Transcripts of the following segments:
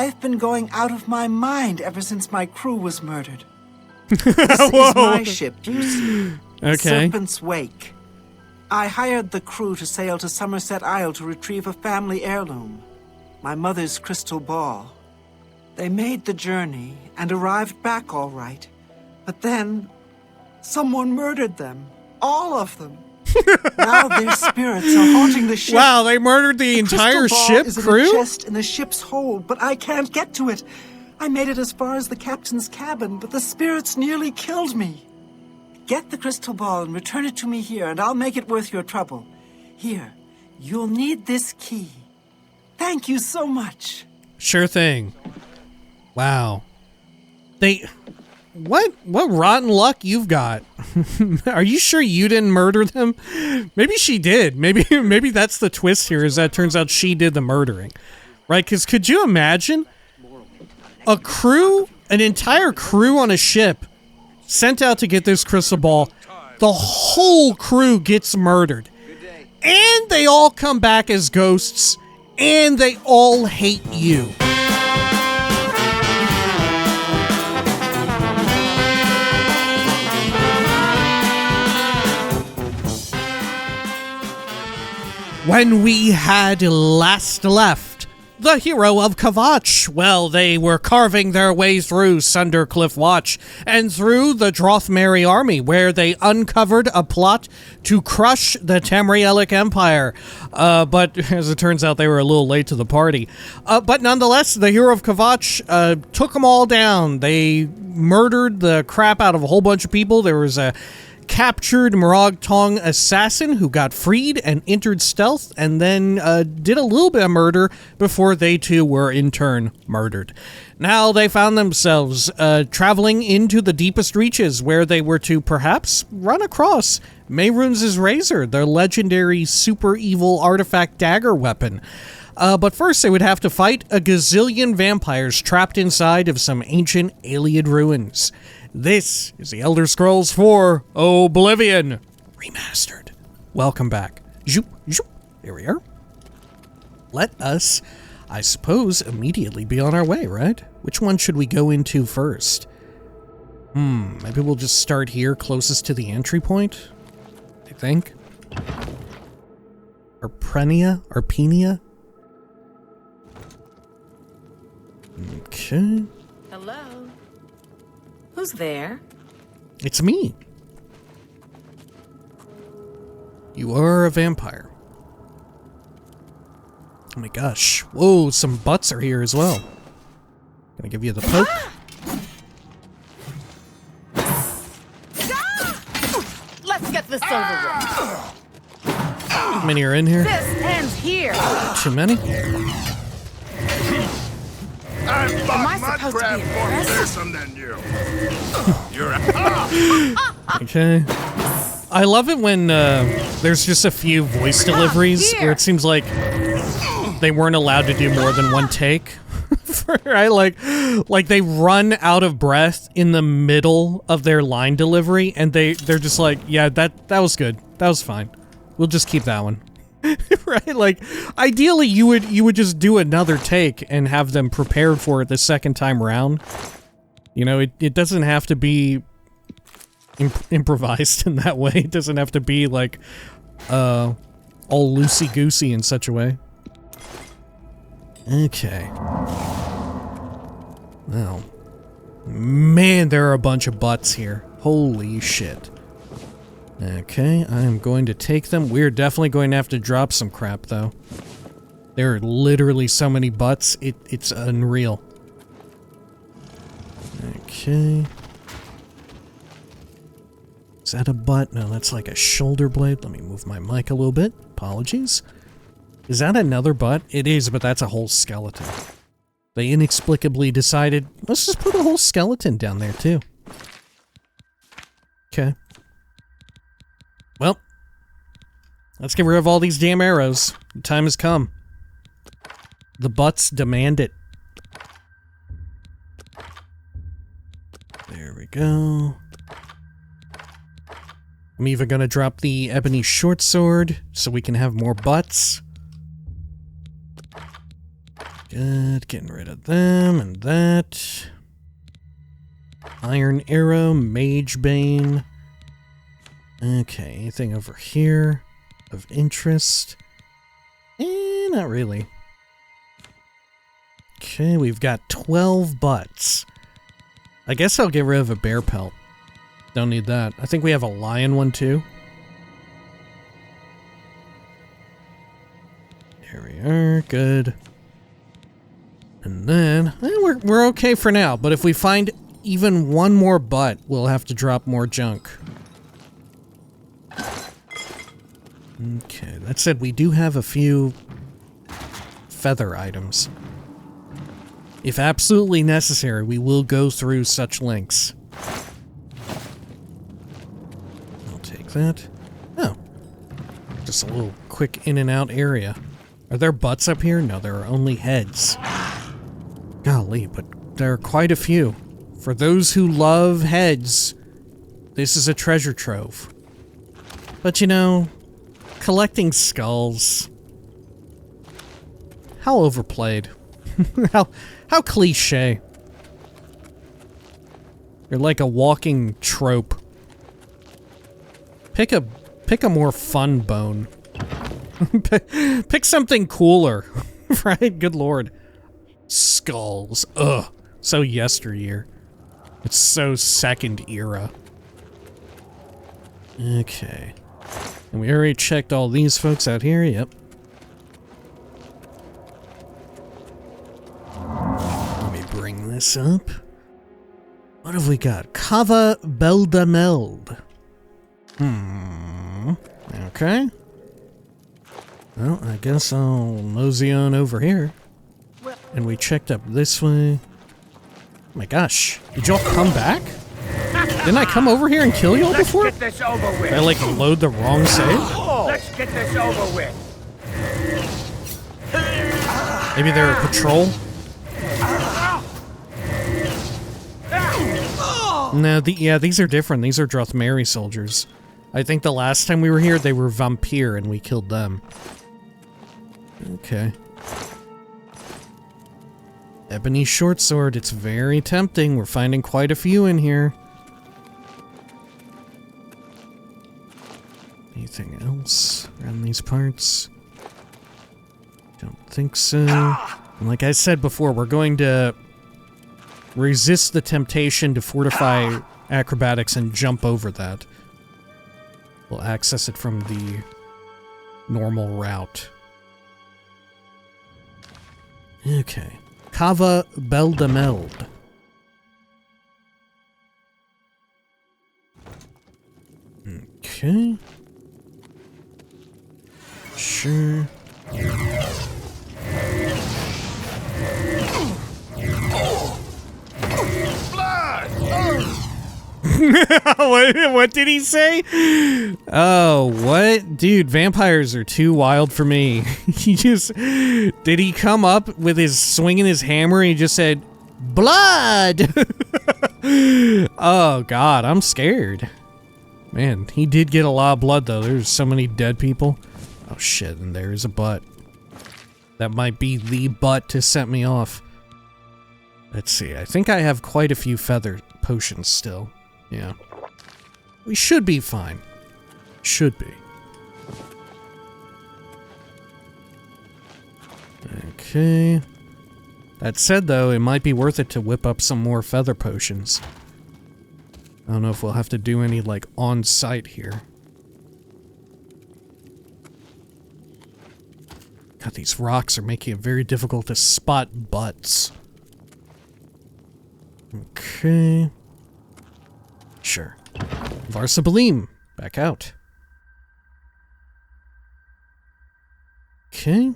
I've been going out of my mind ever since my crew was murdered. This is my ship, you see. Okay. Serpent's Wake. I hired the crew to sail to Somerset Isle to retrieve a family heirloom, my mother's crystal ball. They made the journey and arrived back all right. But then, someone murdered them. All of them. Now their spirits are haunting the ship. Wow, they murdered the entire ship is crew? in a chest in the ship's hold, but I can't get to it. I made it as far as the captain's cabin, but the spirits nearly killed me. Get the crystal ball and return it to me here, and I'll make it worth your trouble. Here, you'll need this key. Thank you so much. Sure thing. Wow. What rotten luck you've got. Are you sure you didn't murder them? Maybe she did. Maybe that's the twist here, is that it turns out she did the murdering. Right? Because could you imagine an entire crew on a ship sent out to get this crystal ball, the whole crew gets murdered, and they all come back as ghosts, and they all hate you. When we had last left the hero of Kvatch, well, they were carving their way through Sundercliff Watch and through the Drothmeri army, where they uncovered a plot to crush the Tamrielic Empire. But as it turns out, they were a little late to the party. But nonetheless, the hero of Kvatch took them all down. They murdered the crap out of a whole bunch of people. There was a captured Morag Tong assassin who got freed and entered stealth, and then did a little bit of murder before they too were in turn murdered. Now they found themselves traveling into the deepest reaches, where they were to perhaps run across Mehrunes Razor, their legendary super evil artifact dagger weapon. But first they would have to fight a gazillion vampires trapped inside of some ancient Iliad ruins. This is the Elder Scrolls IV Oblivion Remastered. Welcome back. Zoop, zoop. There we are. Let us, I suppose, immediately be on our way, right? Which one should we go into first? Maybe we'll just start here, closest to the entry point, I think. Arpenia? Okay. Hello? Who's there? It's me. You are a vampire. Oh my gosh. Whoa, some butts are here as well. Gonna give you the poke. Let's get this over with. How many are in here? This ends here. Too many? Am I supposed to be impressed? Okay. I love it when there's just a few voice deliveries where it seems like they weren't allowed to do more than one take. Right? Like they run out of breath in the middle of their line delivery, and they're just like, yeah, that was good. That was fine. We'll just keep that one. Right? Like, ideally you would just do another take and have them prepared for it the second time around. You know, it doesn't have to be improvised in that way. It doesn't have to be like all loosey-goosey in such a way. Okay. Well, man, there are a bunch of butts here. Holy shit. Okay, I am going to take them. We're definitely going to have to drop some crap, though. There are literally so many butts, it's unreal. Okay. Is that a butt? No, that's like a shoulder blade. Let me move my mic a little bit. Apologies. Is that another butt? It is, but that's a whole skeleton. They inexplicably decided, let's just put a whole skeleton down there, too. Okay. Well, let's get rid of all these damn arrows. The time has come. The butts demand it. There we go. I'm even gonna drop the ebony short sword so we can have more butts. Good, getting rid of them and that. Iron Arrow, Mage Bane. Okay, anything over here of interest? Not really. Okay, we've got 12 butts. I guess I'll get rid of a bear pelt. Don't need that. I think we have a lion one too. There we are, good. And then, we're okay for now, but if we find even one more butt, we'll have to drop more junk. Okay, that said, we do have a few feather items. If absolutely necessary, we will go through such links. I'll take that. Oh. Just a little quick in and out area. Are there butts up here? No, there are only heads. Golly, but there are quite a few. For those who love heads, this is a treasure trove. But you know, collecting skulls... How overplayed. How cliche. You're like a walking trope. Pick a more fun bone. Pick something cooler. Right? Good lord. Skulls. Ugh. So yesteryear. It's so second era. Okay. And we already checked all these folks out here. Yep. Let me bring this up. What have we got? Kava Beldameld. Okay. Well, I guess I'll mosey on over here. And we checked up this way. Oh my gosh. Did y'all come back? Didn't I come over here and kill y'all before? Let's get this over with. Did I like load the wrong save? Let's get this over with. Maybe they're a patrol? No, yeah, these are different. These are Drothmeri soldiers. I think the last time we were here, they were Vampire and we killed them. Okay. Ebony short sword. It's very tempting. We're finding quite a few in here. Anything else around these parts? Don't think so. And like I said before, we're going to resist the temptation to fortify acrobatics and jump over that. We'll access it from the normal route. Okay. Kava Beldameld. Okay. Sure. What did he say? Oh, what? Dude, vampires are too wild for me. Did he come up with his swinging his hammer and he just said, blood? Oh, God, I'm scared. Man, he did get a lot of blood, though. There's so many dead people. Oh, shit, and there's a butt. That might be the butt to set me off. Let's see, I think I have quite a few feather potions still. Yeah. We should be fine. Should be. Okay. That said, though, it might be worth it to whip up some more feather potions. I don't know if we'll have to do any, like, on-site here. God, these rocks are making it very difficult to spot butts. Okay. Sure. Varsa Baalim, back out. Okay.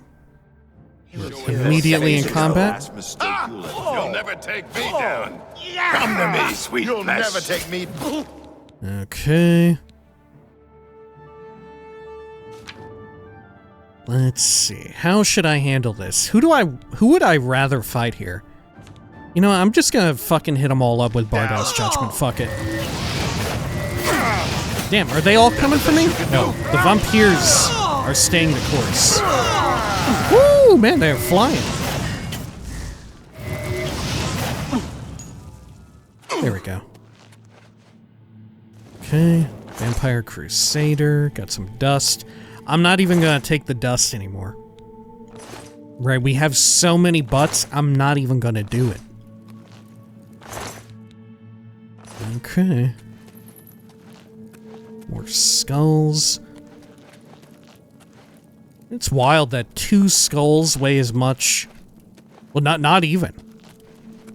Immediately in combat. You'll never take me down. Come to me, sweet You'll never take me. Okay. Let's see. How should I handle this? Who would I rather fight here? You know, I'm just gonna fucking hit them all up with Bardal's Judgment. Fuck it. Damn, are they all coming for me? No, the vampires are staying the course. Woo, man, they're flying. There we go. Okay, Vampire Crusader, got some dust. I'm not even gonna take the dust anymore. Right, we have so many butts, I'm not even gonna do it. Okay. More skulls. It's wild that 2 skulls weigh as much. Well, not even.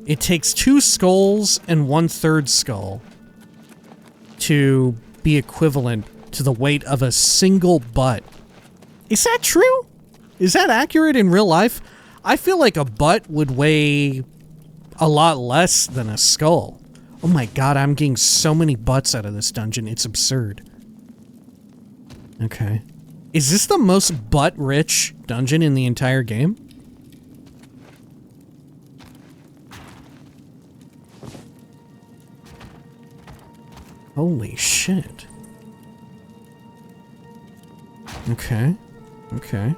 It takes 2 skulls and 1/3 skull to be equivalent to the weight of a single butt. Is that true? Is that accurate in real life? I feel like a butt would weigh a lot less than a skull. Oh my god, I'm getting so many butts out of this dungeon, it's absurd. Okay. Is this the most butt-rich dungeon in the entire game? Holy shit. Okay. Okay.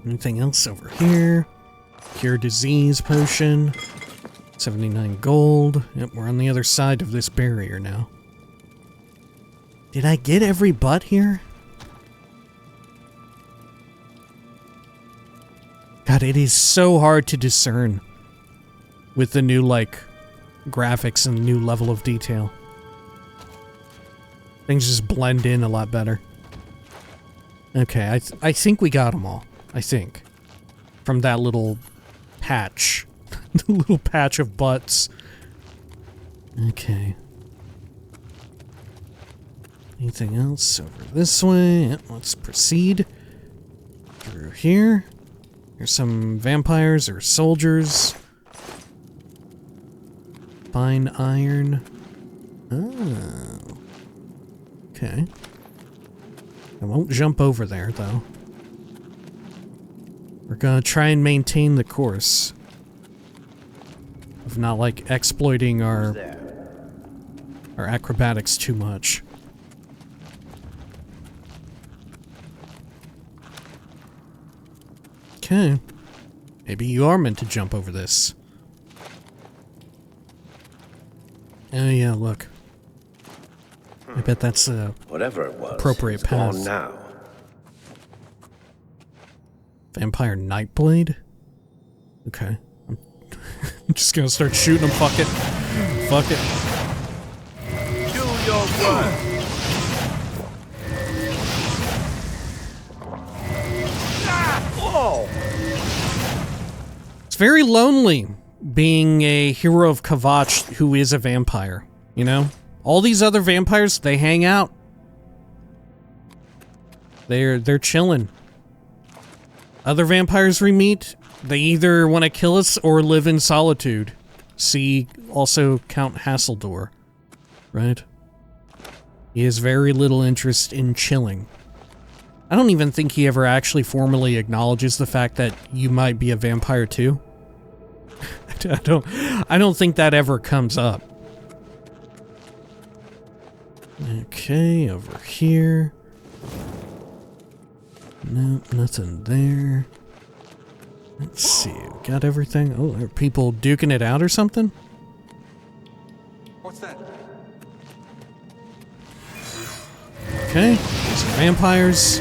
Anything else over here? Cure disease potion. 79 gold. Yep, we're on the other side of this barrier now. Did I get every butt here? God, it is so hard to discern with the new, like, graphics and new level of detail. Things just blend in a lot better. Okay, I think we got them all. I think. From that little patch. The little patch of butts. Okay. Anything else over this way? Yep, let's proceed. Through here. There's some vampires or soldiers. Fine iron. Oh. Okay. I won't jump over there, though. We're gonna try and maintain the course. Of not, like, exploiting our acrobatics too much. Okay. Maybe you are meant to jump over this. Oh yeah, look. I bet that's a whatever it was, appropriate it's path. gone now. Vampire Nightblade? Okay. I'm just gonna start shooting them, fuck it. Fuck it. Do your work. Whoa! It's very lonely being a hero of Kvatch who is a vampire, you know? All these other vampires, they hang out. They're chilling. Other vampires we meet, they either want to kill us or live in solitude. See also Count Hasseldor, right? He has very little interest in chilling. I don't even think he ever actually formally acknowledges the fact that you might be a vampire too. I don't think that ever comes up. Okay, over here. Nope, nothing there. Let's see, got everything? Oh, are people duking it out or something? What's that? Okay, some vampires.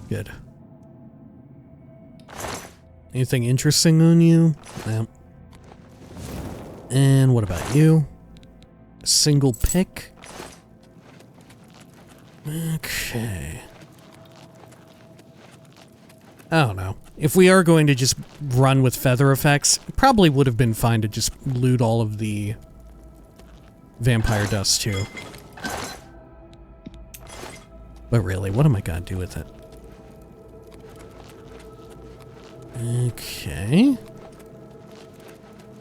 Good. Anything interesting on you? No. And what about you? A single pick? Okay. I don't know. If we are going to just run with feather effects, it probably would have been fine to just loot all of the vampire dust too. But really, what am I gonna do with it? Okay.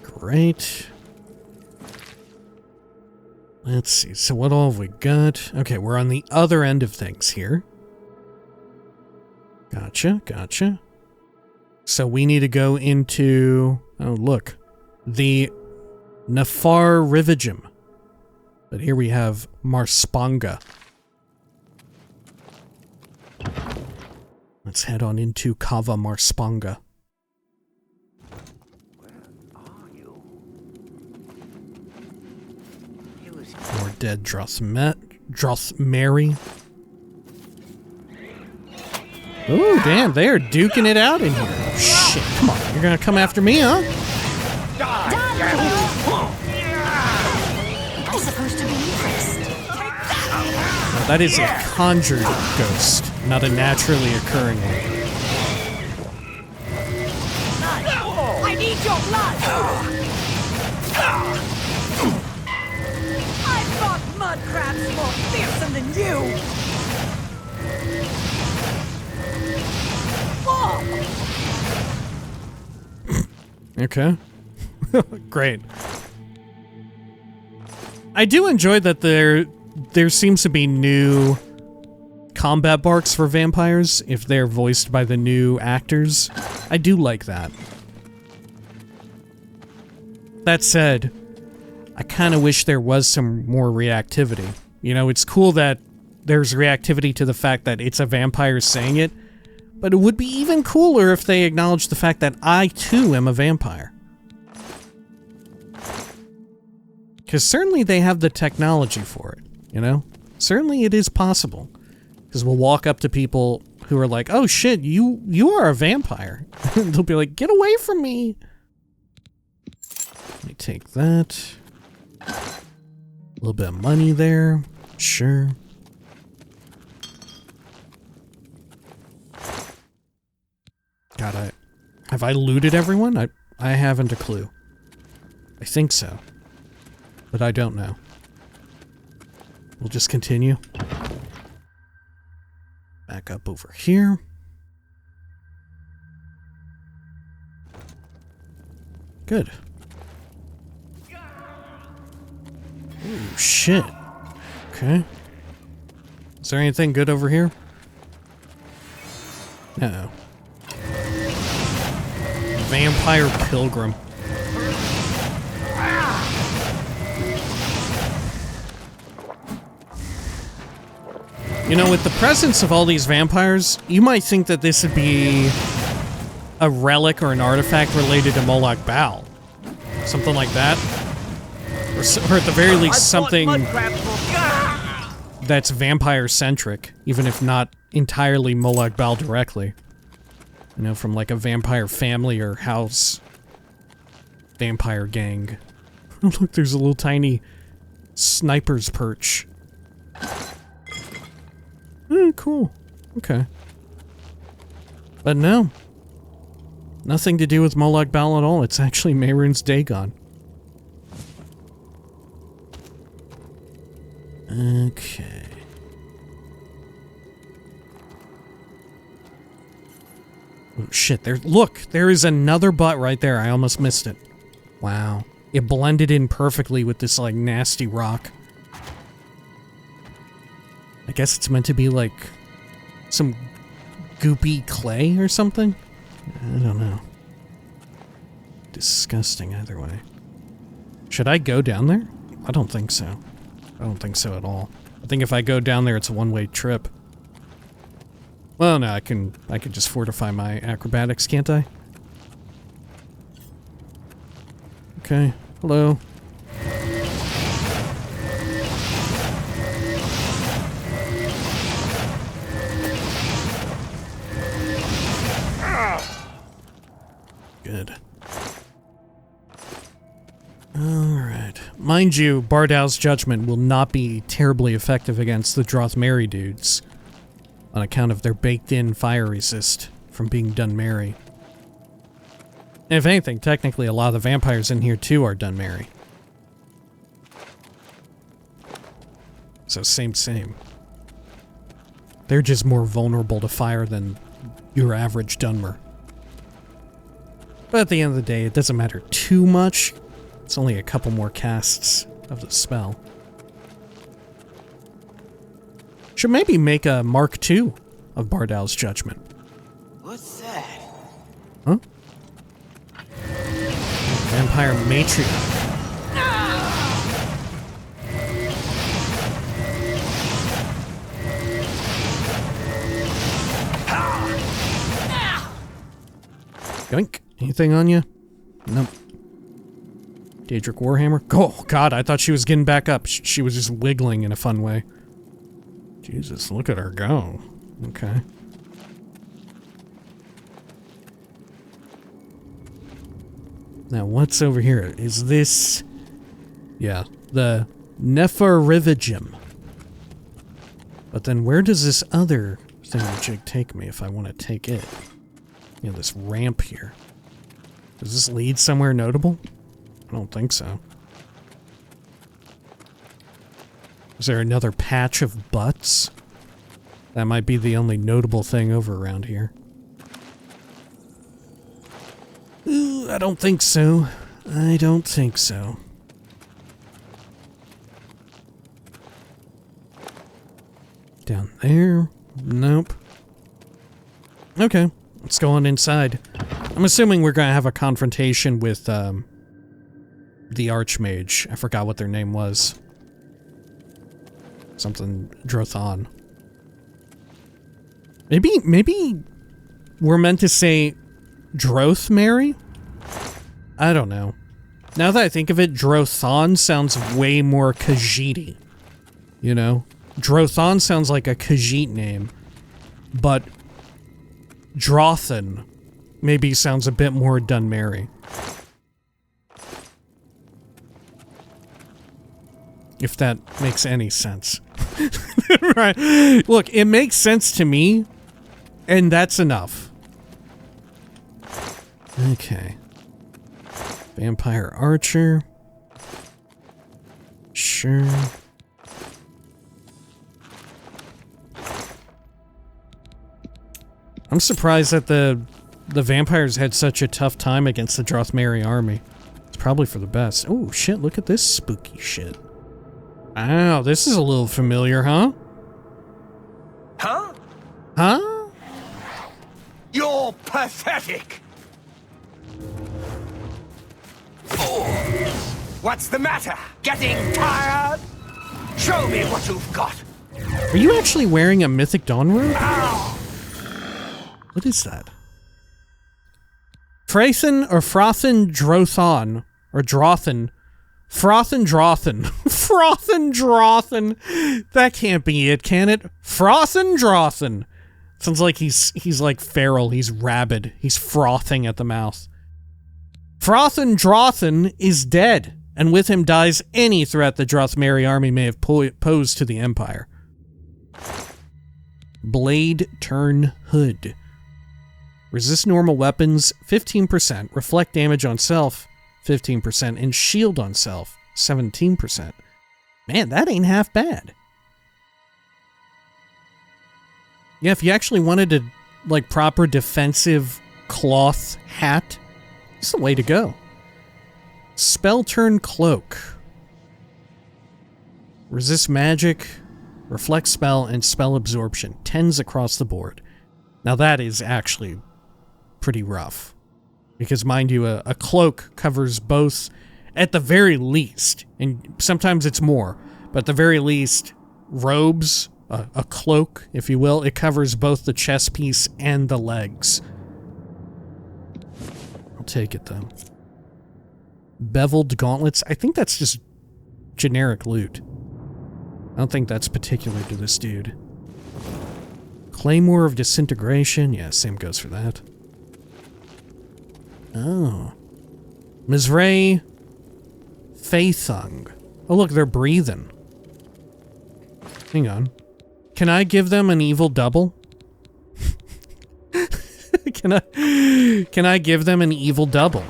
Great. Let's see, so what all have we got? Okay, we're on the other end of things here. Gotcha, gotcha. So we need to go into... Oh, look. The Nefar Rivigem. But here we have Marspanga. Let's head on into Kava Marspanga. More dead Drothmeri. Oh, damn, they are duking it out in here. Oh, shit, come on. You're gonna come after me, huh? I'm supposed to be first. Now, that is a conjured ghost, not a naturally occurring one. I need your blood! I fought mud crabs more fearsome than you! Okay. Great. I do enjoy that there seems to be new combat barks for vampires if they're voiced by the new actors. I do like that. That said, I kind of wish there was some more reactivity. You know, it's cool that there's reactivity to the fact that it's a vampire saying it, but it would be even cooler if they acknowledged the fact that I, too, am a vampire. Because certainly they have the technology for it, you know? Certainly it is possible. Because we'll walk up to people who are like, oh shit, you are a vampire. They'll be like, get away from me! Let me take that. A little bit of money there. Sure. God, have I looted everyone? I haven't a clue. I think so. But I don't know. We'll just continue. Back up over here. Good. Ooh, shit. Okay. Is there anything good over here? No. Vampire Pilgrim. You know, with the presence of all these vampires, you might think that this would be a relic or an artifact related to Moloch Baal. Something like that. Or at the very least, something that's vampire-centric, even if not entirely Moloch Baal directly. You know, from like a vampire family or house. Vampire gang. Look, there's a little tiny sniper's perch. Cool. Okay. But no. Nothing to do with Moloch Baal at all. It's actually Mehrunes Dagon. Okay. Oh shit, look, there is another butt right there. I almost missed it. Wow. It blended in perfectly with this, like, nasty rock. I guess it's meant to be, like, some goopy clay or something? I don't know. Disgusting either way. Should I go down there? I don't think so. I don't think so at all. I think if I go down there, it's a one-way trip. Well, no, I can just fortify my acrobatics, can't I? Okay. Hello. Good. Alright. Mind you, Bardal's judgment will not be terribly effective against the Drothmeri dudes, on account of their baked-in fire resist from being Dunmeri. And if anything, technically a lot of the vampires in here too are Dunmeri. So same. They're just more vulnerable to fire than your average Dunmer. But at the end of the day, it doesn't matter too much. It's only a couple more casts of the spell. Should maybe make a Mark II of Bardal's Judgment. What's that? Huh? Vampire Matriarch. Yoink. Anything on you? Nope. Daedric Warhammer. Oh, God, I thought she was getting back up. She was just wiggling in a fun way. Jesus, look at her go. Okay. Now, what's over here? Is this... Yeah, the Neferivigim. But then where does this other thingamajig take me if I want to take it? You know, this ramp here. Does this lead somewhere notable? I don't think so. Is there another patch of butts? That might be the only notable thing over around here. Ooh, I don't think so. I don't think so. Down there? Nope. Okay, let's go on inside. I'm assuming we're gonna have a confrontation with, the Archmage. I forgot what their name was. Something Drothon. Maybe we're meant to say Drothmary? I don't know. Now that I think of it, Drothon sounds way more Khajiit-y. You know? Drothon sounds like a Khajiit name. But Drothan maybe sounds a bit more Dunmary. If that makes any sense. Right. Look, it makes sense to me, and that's enough. Okay. Vampire Archer. Sure. I'm surprised that the vampires had such a tough time against the Drothmary army. It's probably for the best. Oh shit, look at this spooky shit. Wow, this is a little familiar, huh? Huh? Huh? You're pathetic! What's the matter? Getting tired? Show me what you've got! Are you actually wearing a Mythic Dawn robe? Ow! What is that? Frothin or Frothin Drothon, or Drothan. Frothin Drothan. Frothin Drothan. That can't be it, can it? Frothin Drothan. Sounds like he's like feral, he's rabid, he's frothing at the mouth. Frothin Drothan is dead, and with him dies any threat the Drothmary army may have posed to the Empire. Blade Turn Hood. Resist normal weapons, 15%. Reflect damage on self, 15%. And shield on self, 17%. Man, that ain't half bad. Yeah, if you actually wanted to, like, proper defensive cloth hat, it's the way to go. Spell Turn Cloak. Resist magic, reflect spell, and spell absorption. 10s across the board. Now that is actually pretty rough. Because, mind you, a cloak covers both, at the very least, and sometimes it's more, but at the very least, robes, a cloak, if you will, it covers both the chest piece and the legs. I'll take it, though. Beveled gauntlets, I think that's just generic loot. I don't think that's particular to this dude. Claymore of Disintegration, yeah, same goes for that. Oh. Mizrae Faethung. Oh look, they're breathing. Hang on. Can I give them an evil double? Can I give them an evil double?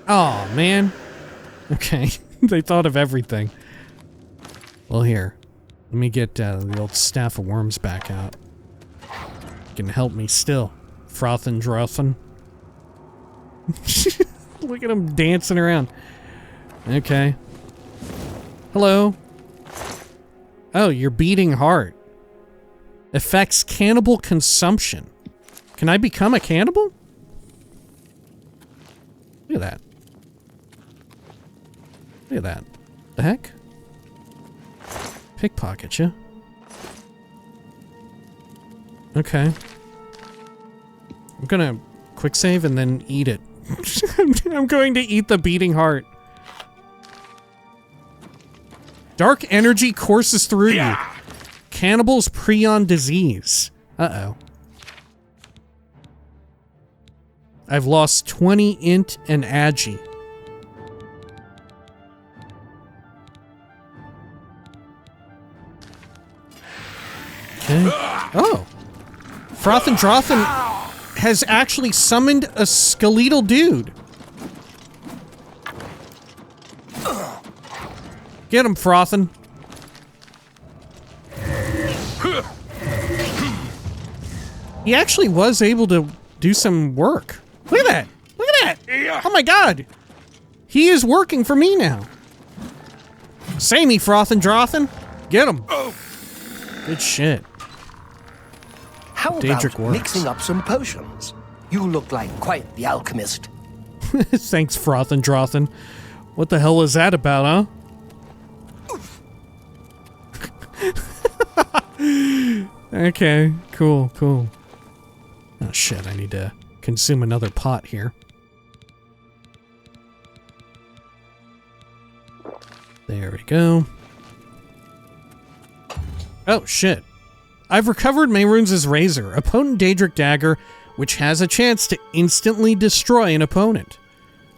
Oh man. Okay. They thought of everything. Well here. Let me get the old Staff of Worms back out. You can help me still. Frothin' Drothin. Look at him dancing around. Okay. Hello. Oh, you're beating heart. Affects cannibal consumption. Can I become a cannibal? Look at that. Look at that. The heck? Pickpocket you. Okay. I'm gonna quick save and then eat it. I'm going to eat the beating heart. Dark energy courses through you. Cannibal's prion disease. Uh-oh. I've lost 20 int and agi. Okay. Oh. Frothin' Drothin has actually summoned a skeletal dude. Get him, Frothin'. He actually was able to do some work. Look at that! Look at that! Oh my god! He is working for me now. Samey, Frothin' Drothin. Get him. Good shit. How Daedric about works. mixing up some potions? You look like quite the alchemist. Thanks, Frothin' Drothin. What the hell is that about, huh? Okay, cool. Oh shit, I need to consume another pot here. There we go. Oh shit. I've recovered Mehrunes' Razor, a potent Daedric dagger, which has a chance to instantly destroy an opponent.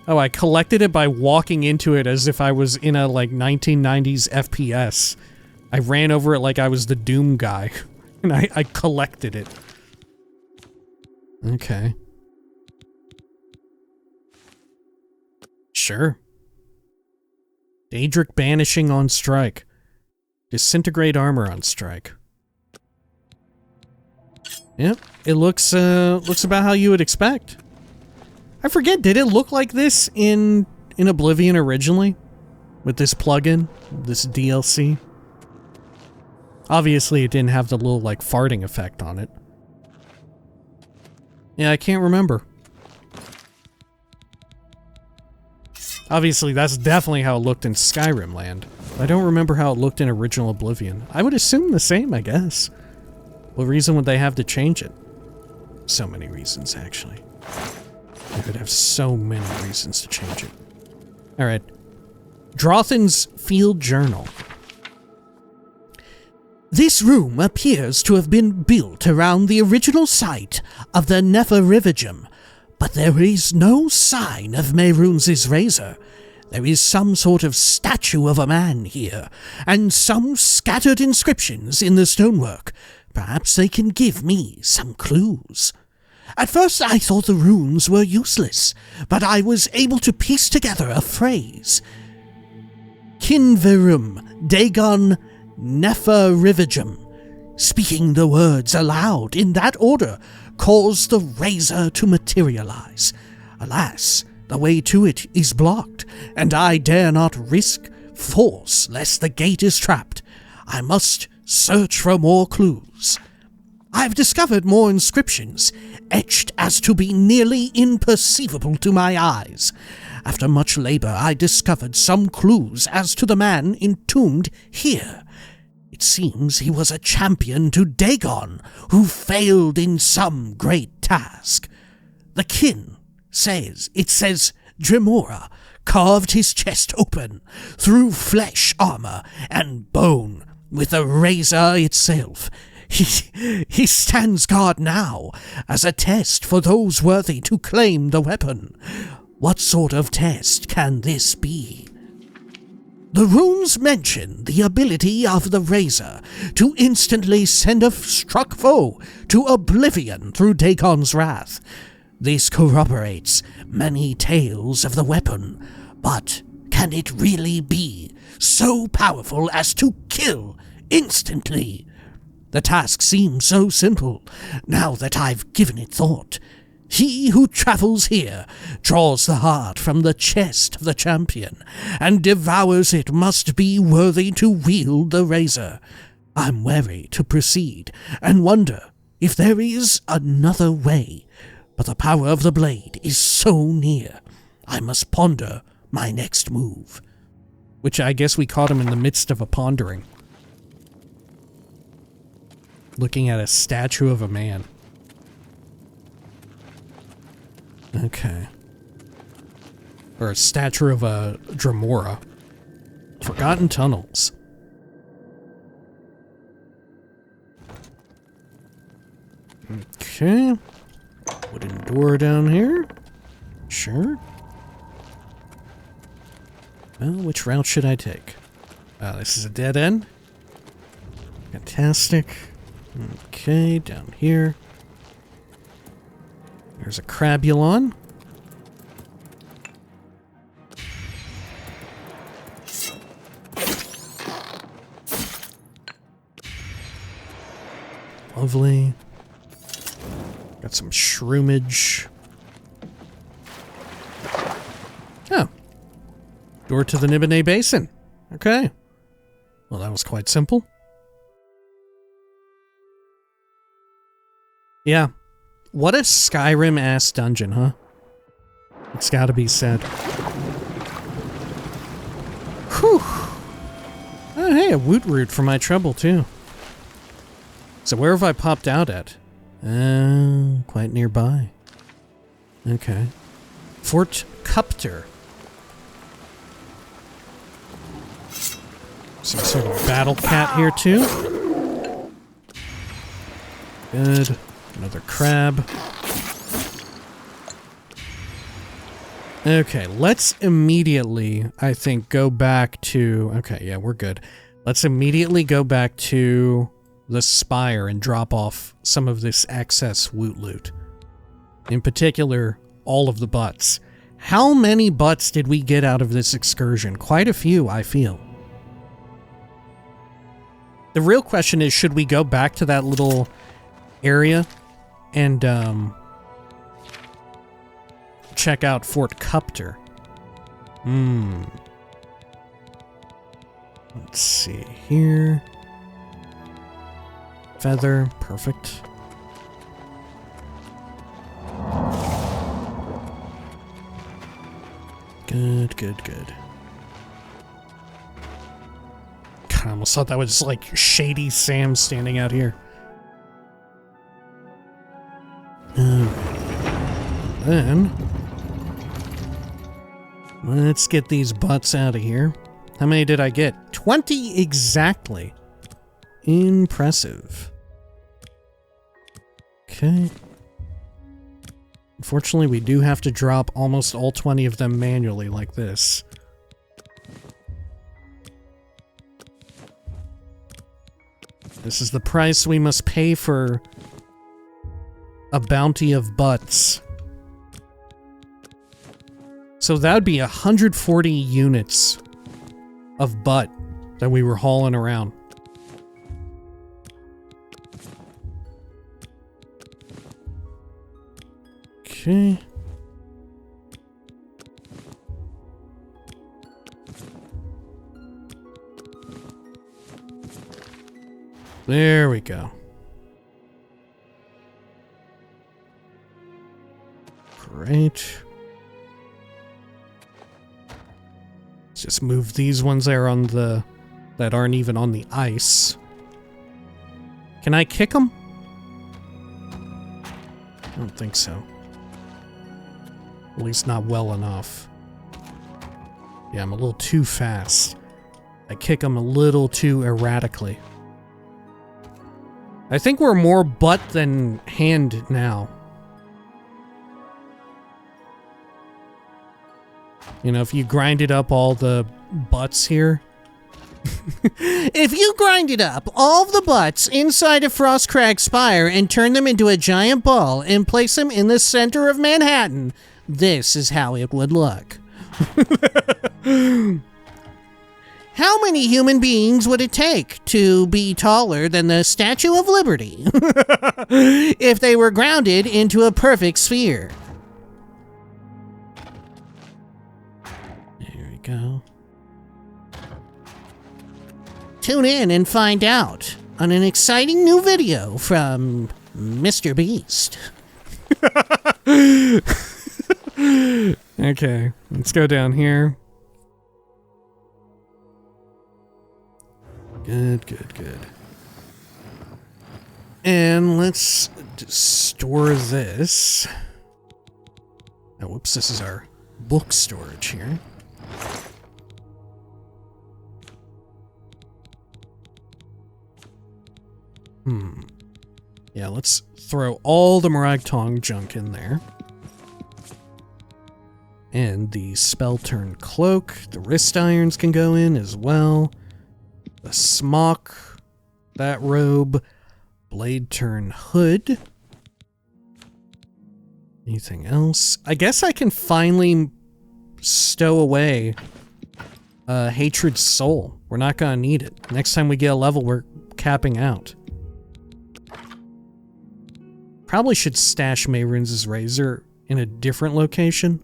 Oh, I collected it by walking into it as if I was in a, like, 1990s FPS. I ran over it like I was the Doom guy, and I collected it. Okay. Sure. Daedric Banishing on strike. Disintegrate armor on strike. Yep, it looks about how you would expect. I forget, did it look like this in Oblivion originally? With this plugin? This DLC? Obviously it didn't have the little, like, farting effect on it. Yeah, I can't remember. Obviously, that's definitely how it looked in Skyrim land. I don't remember how it looked in original Oblivion. I would assume the same, I guess. What reason would they have to change it? So many reasons, actually. They could have so many reasons to change it. Alright. Drothin's Field Journal. This room appears to have been built around the original site of the Neferivigem, but there is no sign of Mehrunes' Razor. There is some sort of statue of a man here, and some scattered inscriptions in the stonework. Perhaps they can give me some clues. At first I thought the runes were useless, but I was able to piece together a phrase. Kinverum Dagon Neferivigem. Speaking the words aloud in that order caused the razor to materialize. Alas, the way to it is blocked, and I dare not risk force lest the gate is trapped. I must search for more clues. I've discovered more inscriptions, etched as to be nearly imperceivable to my eyes. After much labor, I discovered some clues as to the man entombed here. It seems he was a champion to Dagon, who failed in some great task. The kin says Dremora carved his chest open, through flesh, armor, and bone, with the razor itself. He stands guard now, as a test for those worthy to claim the weapon. What sort of test can this be? The runes mention the ability of the razor to instantly send a struck foe to oblivion through Dagon's wrath. This corroborates many tales of the weapon, but can it really be so powerful as to kill instantly? The task seems so simple, now that I've given it thought. He who travels here draws the heart from the chest of the champion, and devours it must be worthy to wield the razor. I'm wary to proceed, and wonder if there is another way, but the power of the blade is so near. I must ponder my next move. Which I guess we caught him in the midst of a pondering. Looking at a statue of a man. Okay. Or a statue of a Dremora. Forgotten tunnels. Okay. Wooden door down here. Sure. Well, which route should I take? This is a dead end. Fantastic. Okay, down here. There's a Crabulon. Lovely. Got some shroomage. Oh. Door to the Nibene Basin. Okay. Well, that was quite simple. Yeah. What a Skyrim-ass dungeon, huh? It's gotta be said. Whew. Oh, hey, a woot root for my trouble, too. So where have I popped out at? Quite nearby. Okay. Fort Cupter. Some sort of battle cat here, too. Good. Another crab. Okay, let's immediately, I think, go back to... Okay, yeah, we're good. Let's immediately go back to the spire and drop off some of this excess woot loot. In particular, all of the butts. How many butts did we get out of this excursion? Quite a few, I feel. The real question is, should we go back to that little area and check out Fort Cupter? Let's see here. Feather, perfect. Good, good, good. God, I almost thought that was like Shady Sam standing out here. Then, let's get these butts out of here. How many did I get? 20 exactly. Impressive. Okay. Unfortunately, we do have to drop almost all 20 of them manually like this. This is the price we must pay for a bounty of butts. So that would be 140 units of butt that we were hauling around. Okay. There we go. Great. Let's just move these ones there on the... that aren't even on the ice. Can I kick them? I don't think so. At least not well enough. Yeah, I'm a little too fast. I kick them a little too erratically. I think we're more butt than hand now. You know, if you grinded up all the butts here. If you grinded up all of the butts inside of Frostcrag Spire and turned them into a giant ball and place them in the center of Manhattan, this is how it would look. How many human beings would it take to be taller than the Statue of Liberty if they were grounded into a perfect sphere? There we go. Tune in and find out on an exciting new video from Mr. Beast. Okay, let's go down here. Good, good, good. And let's store this. Oh, whoops, this is our book storage here. Yeah, let's throw all the Morag-Tong junk in there. And the spell turn cloak, the wrist irons can go in as well. The smock, that robe, blade turn hood. Anything else? I guess I can finally stow away Hatred Soul. We're not gonna need it. Next time we get a level, we're capping out. Probably should stash Mehrunes' Razor in a different location.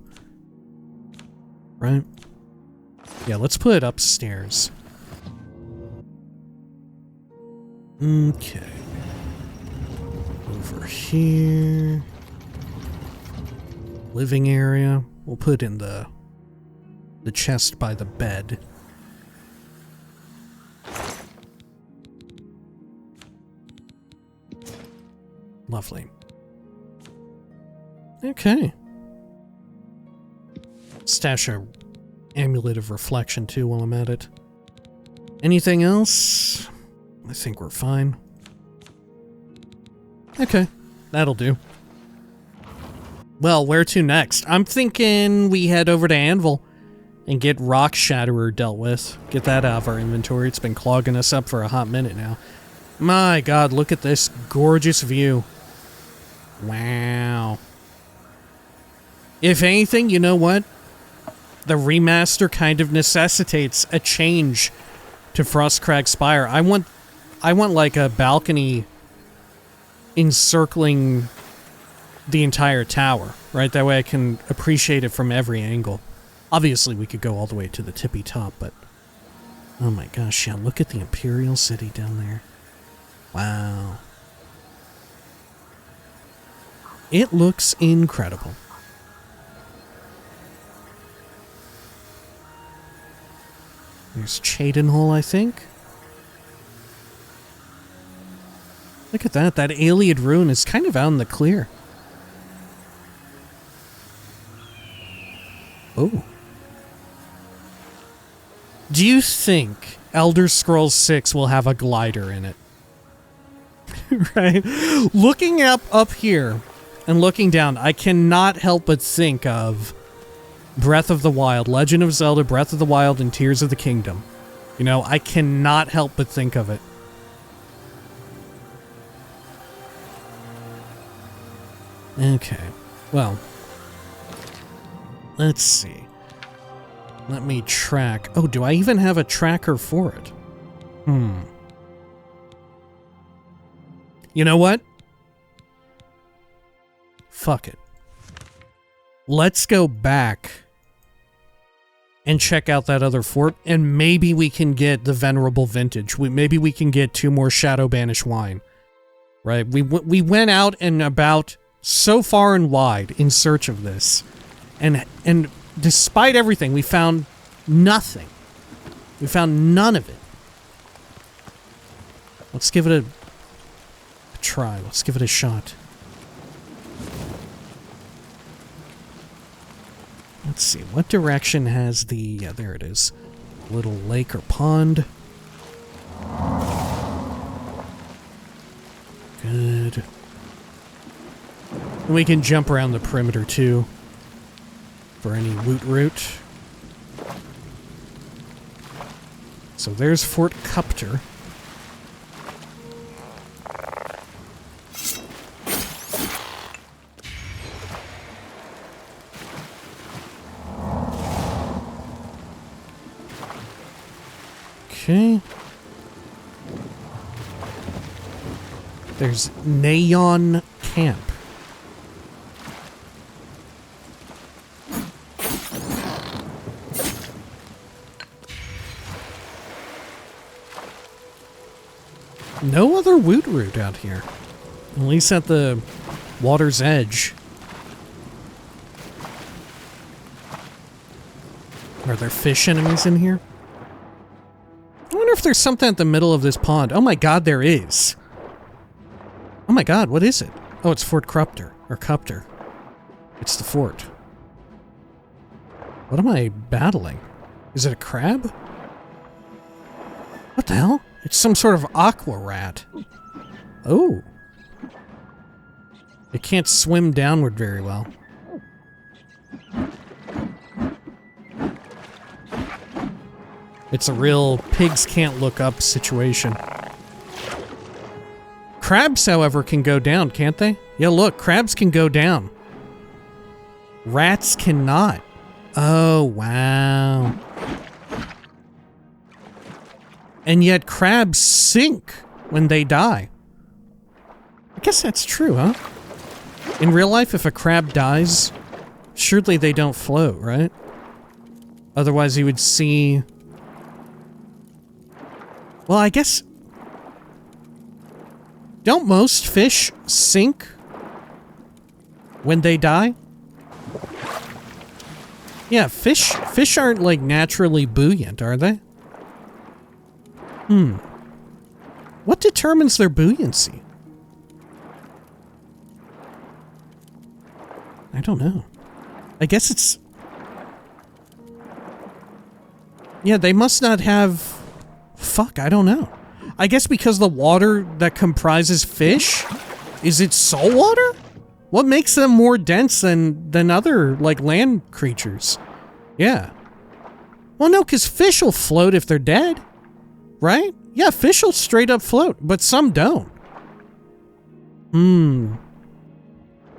Right? Yeah, let's put it upstairs. Okay. Over here. Living area. We'll put in the chest by the bed. Lovely. Okay. Stash a Amulet of Reflection too while I'm at it. Anything else? I think we're fine. Okay, that'll do. Well, where to next? I'm thinking we head over to Anvil and get Rock Shatterer dealt with. Get that out of our inventory. It's been clogging us up for a hot minute now. My god, look at this gorgeous view. Wow. If anything, you know what? The remaster kind of necessitates a change to Frostcrag Spire. I want like a balcony encircling the entire tower, right? That way I can appreciate it from every angle. Obviously, we could go all the way to the tippy top, but oh my gosh, yeah, look at the Imperial City down there. Wow. It looks incredible. There's Cheydinhal, I think. Look at that. That Ayleid rune is kind of out in the clear. Oh. Do you think Elder Scrolls 6 will have a glider in it? Right? Looking up here and looking down, I cannot help but think of Breath of the Wild, Legend of Zelda, Breath of the Wild, and Tears of the Kingdom. You know, I cannot help but think of it. Okay, well, let's see. Let me track. Oh, do I even have a tracker for it? You know what? Fuck it. Let's go back and check out that other fort, and maybe we can get the Venerable Vintage. Maybe we can get 2 more Shadow Banish wine. Right? We went out and about so far and wide in search of this, and despite everything, we found nothing. We found none of it. Let's give it a try. Let's give it a shot. Let's see, what direction has the... Yeah, there it is. Little lake or pond. Good. And we can jump around the perimeter, too, for any woot root. So there's Fort Cupter. Okay. There's Nayon Camp. No other woot root out here. At least at the water's edge. Are there fish enemies in here? I wonder if there's something at the middle of this pond. Oh my god, there is. Oh my god, what is it? Oh, it's Fort Cupter. Or Cupter. It's the fort. What am I battling? Is it a crab? What the hell? It's some sort of aqua rat. Oh. It can't swim downward very well. It's a real pigs can't look up situation. Crabs, however, can go down, can't they? Yeah, look, crabs can go down. Rats cannot. Oh, wow. And yet crabs sink when they die. I guess that's true, huh? In real life, if a crab dies, surely they don't float, right? Otherwise, you would see... Well, I guess... Don't most fish sink when they die? Yeah, fish aren't, like, naturally buoyant, are they? What determines their buoyancy? I don't know. I guess it's... Yeah, they must not have... Fuck, I don't know. I guess because the water that comprises fish, is it salt water? What makes them more dense than other, like, land creatures? Yeah. Well, no, because fish will float if they're dead. Right? Yeah, fish will straight up float, but some don't.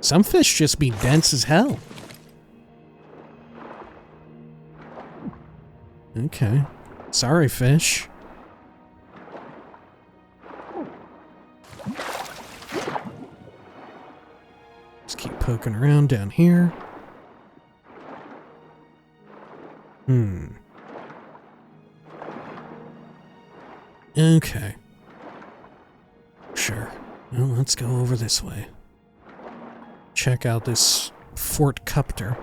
Some fish just be dense as hell. Okay. Sorry, fish. Just keep poking around down here. Okay. Sure. Well, let's go over this way. Check out this Fort Cupter.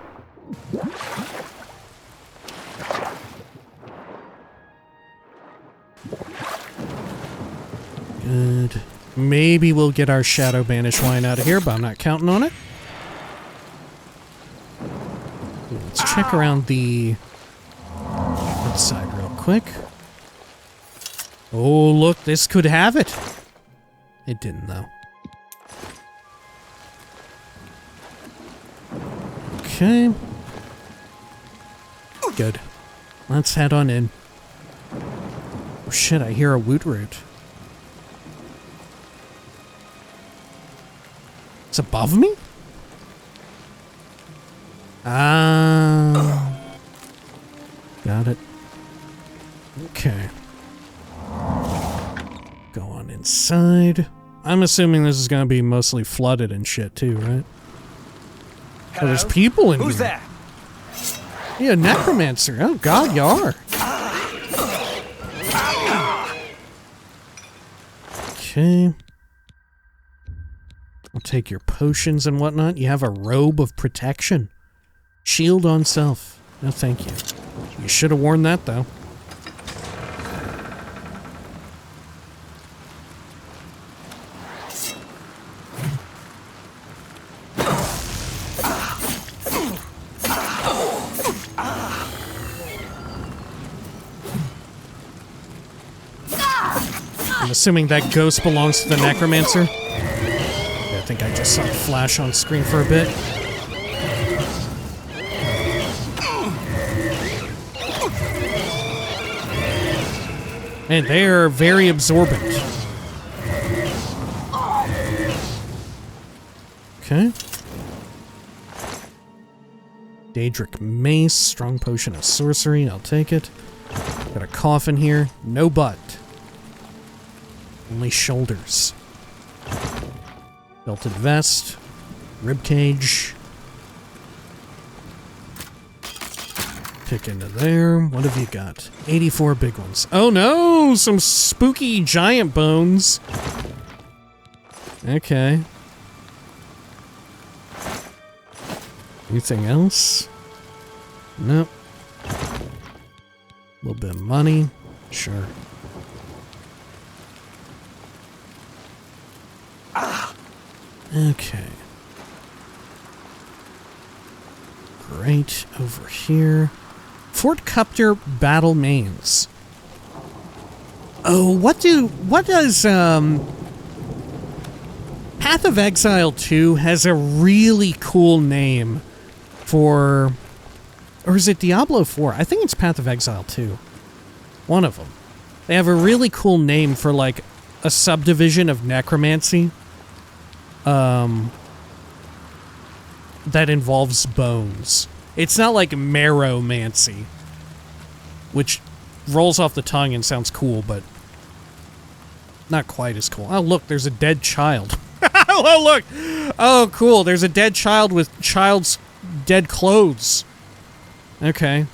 Good. Maybe we'll get our Shadow Banish wine out of here, but I'm not counting on it. Let's check around the outside real quick. Oh, look, this could have it. It didn't, though. Okay. Good. Let's head on in. Oh shit, I hear a woot root. It's above me? Ah. Got it. Okay. Go on inside. I'm assuming this is gonna be mostly flooded and shit too, right? Oh, there's people in here. Who's that? Yeah, necromancer. Oh god, you are. Okay. I'll take your potions and whatnot. You have a robe of protection. Shield on self. No thank you. You should have worn that though. I'm assuming that ghost belongs to the necromancer. Yeah, I think I just saw it flash on screen for a bit. Man, they are very absorbent. Okay. Daedric Mace, strong potion of sorcery, I'll take it. Got a coffin here, no butt. Only shoulders. Belted vest. Ribcage. Pick into there. What have you got? 84 big ones. Oh no! Some spooky giant bones. Okay. Anything else? Nope. A little bit of money. Sure. Okay. Right over here. Fort Cupter Battle Mains. Oh, what does, Path of Exile 2 has a really cool name for, or is it Diablo 4? I think it's Path of Exile 2. One of them. They have a really cool name for, like, a subdivision of necromancy, that involves bones. It's not like Marrowmancy, which rolls off the tongue and sounds cool, but not quite as cool. Oh, look, there's a dead child. Oh, look! Oh, cool, there's a dead child with child's dead clothes. Okay.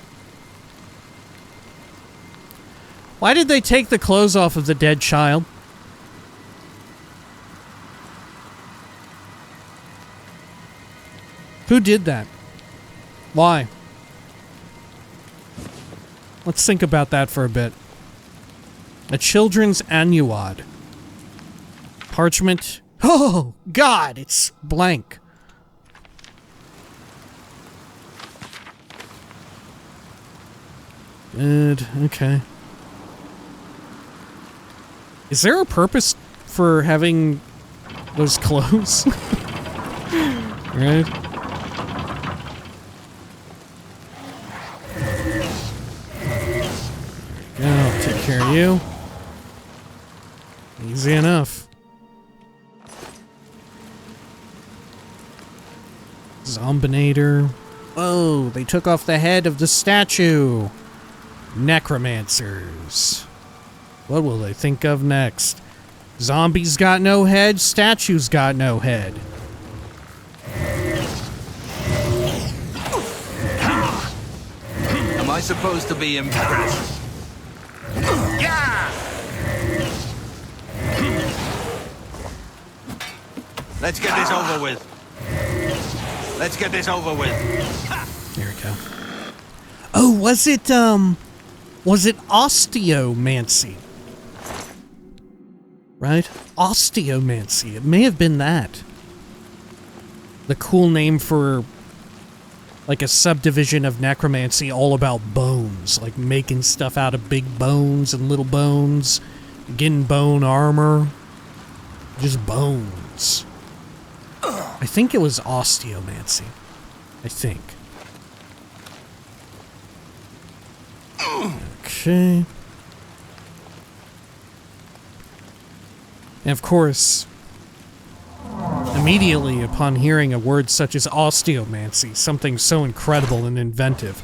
Why did they take the clothes off of the dead child? Who did that? Why? Let's think about that for a bit. A children's annuad. Parchment. Oh, God, it's blank. Good, okay. Is there a purpose for having those clothes? Right? I'll take care of you. Easy enough. Zombinator. Oh, they took off the head of the statue. Necromancers. What will they think of next? Zombies got no head, statues got no head. Am I supposed to be impressed? Let's get this over with. Let's get this over with. There we go. Oh, was it osteomancy? Right? Osteomancy. It may have been that. The cool name for, like, a subdivision of necromancy all about bones. Like, making stuff out of big bones and little bones. Getting bone armor. Just bones. I think it was osteomancy. I think. Okay. And of course, immediately upon hearing a word such as osteomancy, something so incredible and inventive,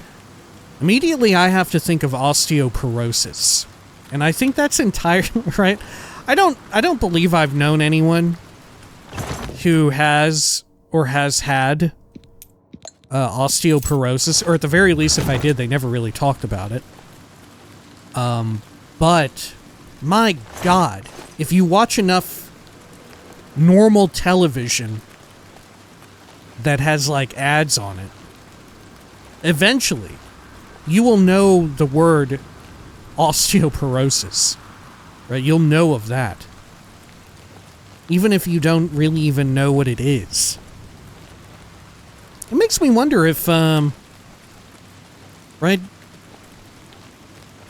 immediately I have to think of osteoporosis. And I think that's entirely right. I don't believe I've known anyone who has or has had osteoporosis, or at the very least, if I did, they never really talked about it. But my God, if you watch enough normal television that has like ads on it, eventually you will know the word osteoporosis, right? You'll know of that. Even if you don't really even know what it is. It makes me wonder if, right?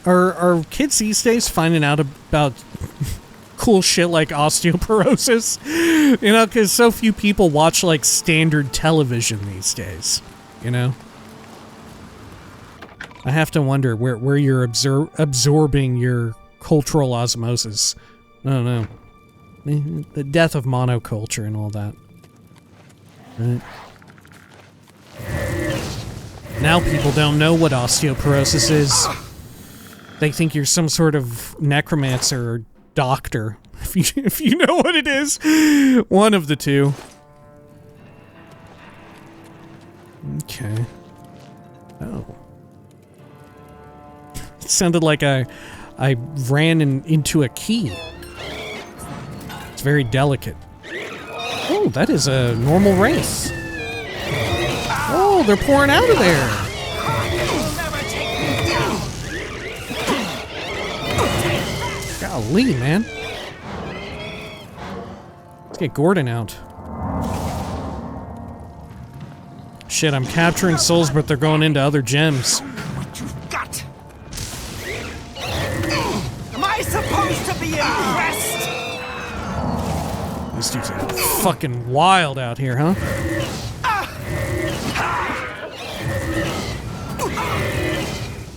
Are kids these days finding out about cool shit like osteoporosis? You know, because so few people watch, like, standard television these days, you know? I have to wonder where you're absorbing your cultural osmosis. I don't know. The death of monoculture and all that. Right? Now people don't know what osteoporosis is. They think you're some sort of necromancer or doctor. If you know what it is. One of the two. Okay. Oh. It sounded like I ran into a key. It's very delicate. Oh, that is a normal race. Oh, they're pouring out of there. Golly, man. Let's get Gordon out. Shit, I'm capturing souls, but they're going into other gems. What you've got? Am I supposed to be impressed? These dudes are fucking wild out here, huh?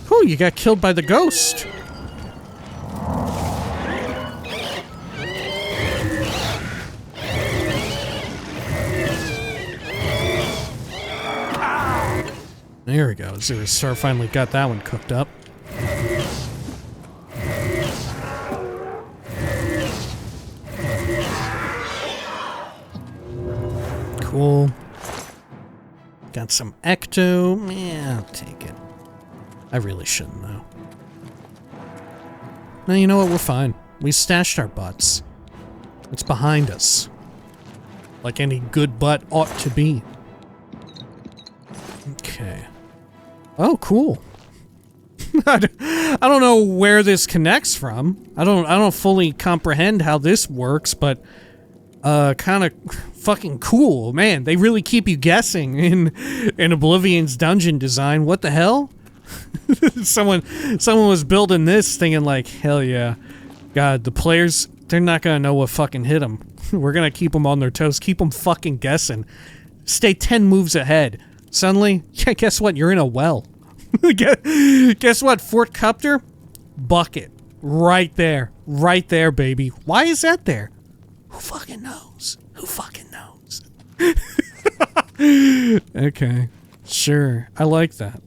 Whew, you got killed by the ghost. There we go. Zero finally got that one cooked up. Cool. Got some ecto. Yeah, I'll take it. I really shouldn't, though. No, you know what? We're fine. We stashed our butts. It's behind us. Like any good butt ought to be. Okay. Oh, cool. I don't know where this connects from. I don't fully comprehend how this works, but kind of fucking cool. Man, they really keep you guessing in Oblivion's dungeon design. What the hell? Someone was building this thinking like, hell yeah. God, the players, they're not gonna know what fucking hit them. We're gonna keep them on their toes, keep them fucking guessing. Stay 10 moves ahead. Suddenly, yeah, guess what? You're in a well. Guess what? Fort Cupter? Bucket. Right there. Right there, baby. Why is that there? Who fucking knows? Who fucking knows? Okay. Sure. I like that.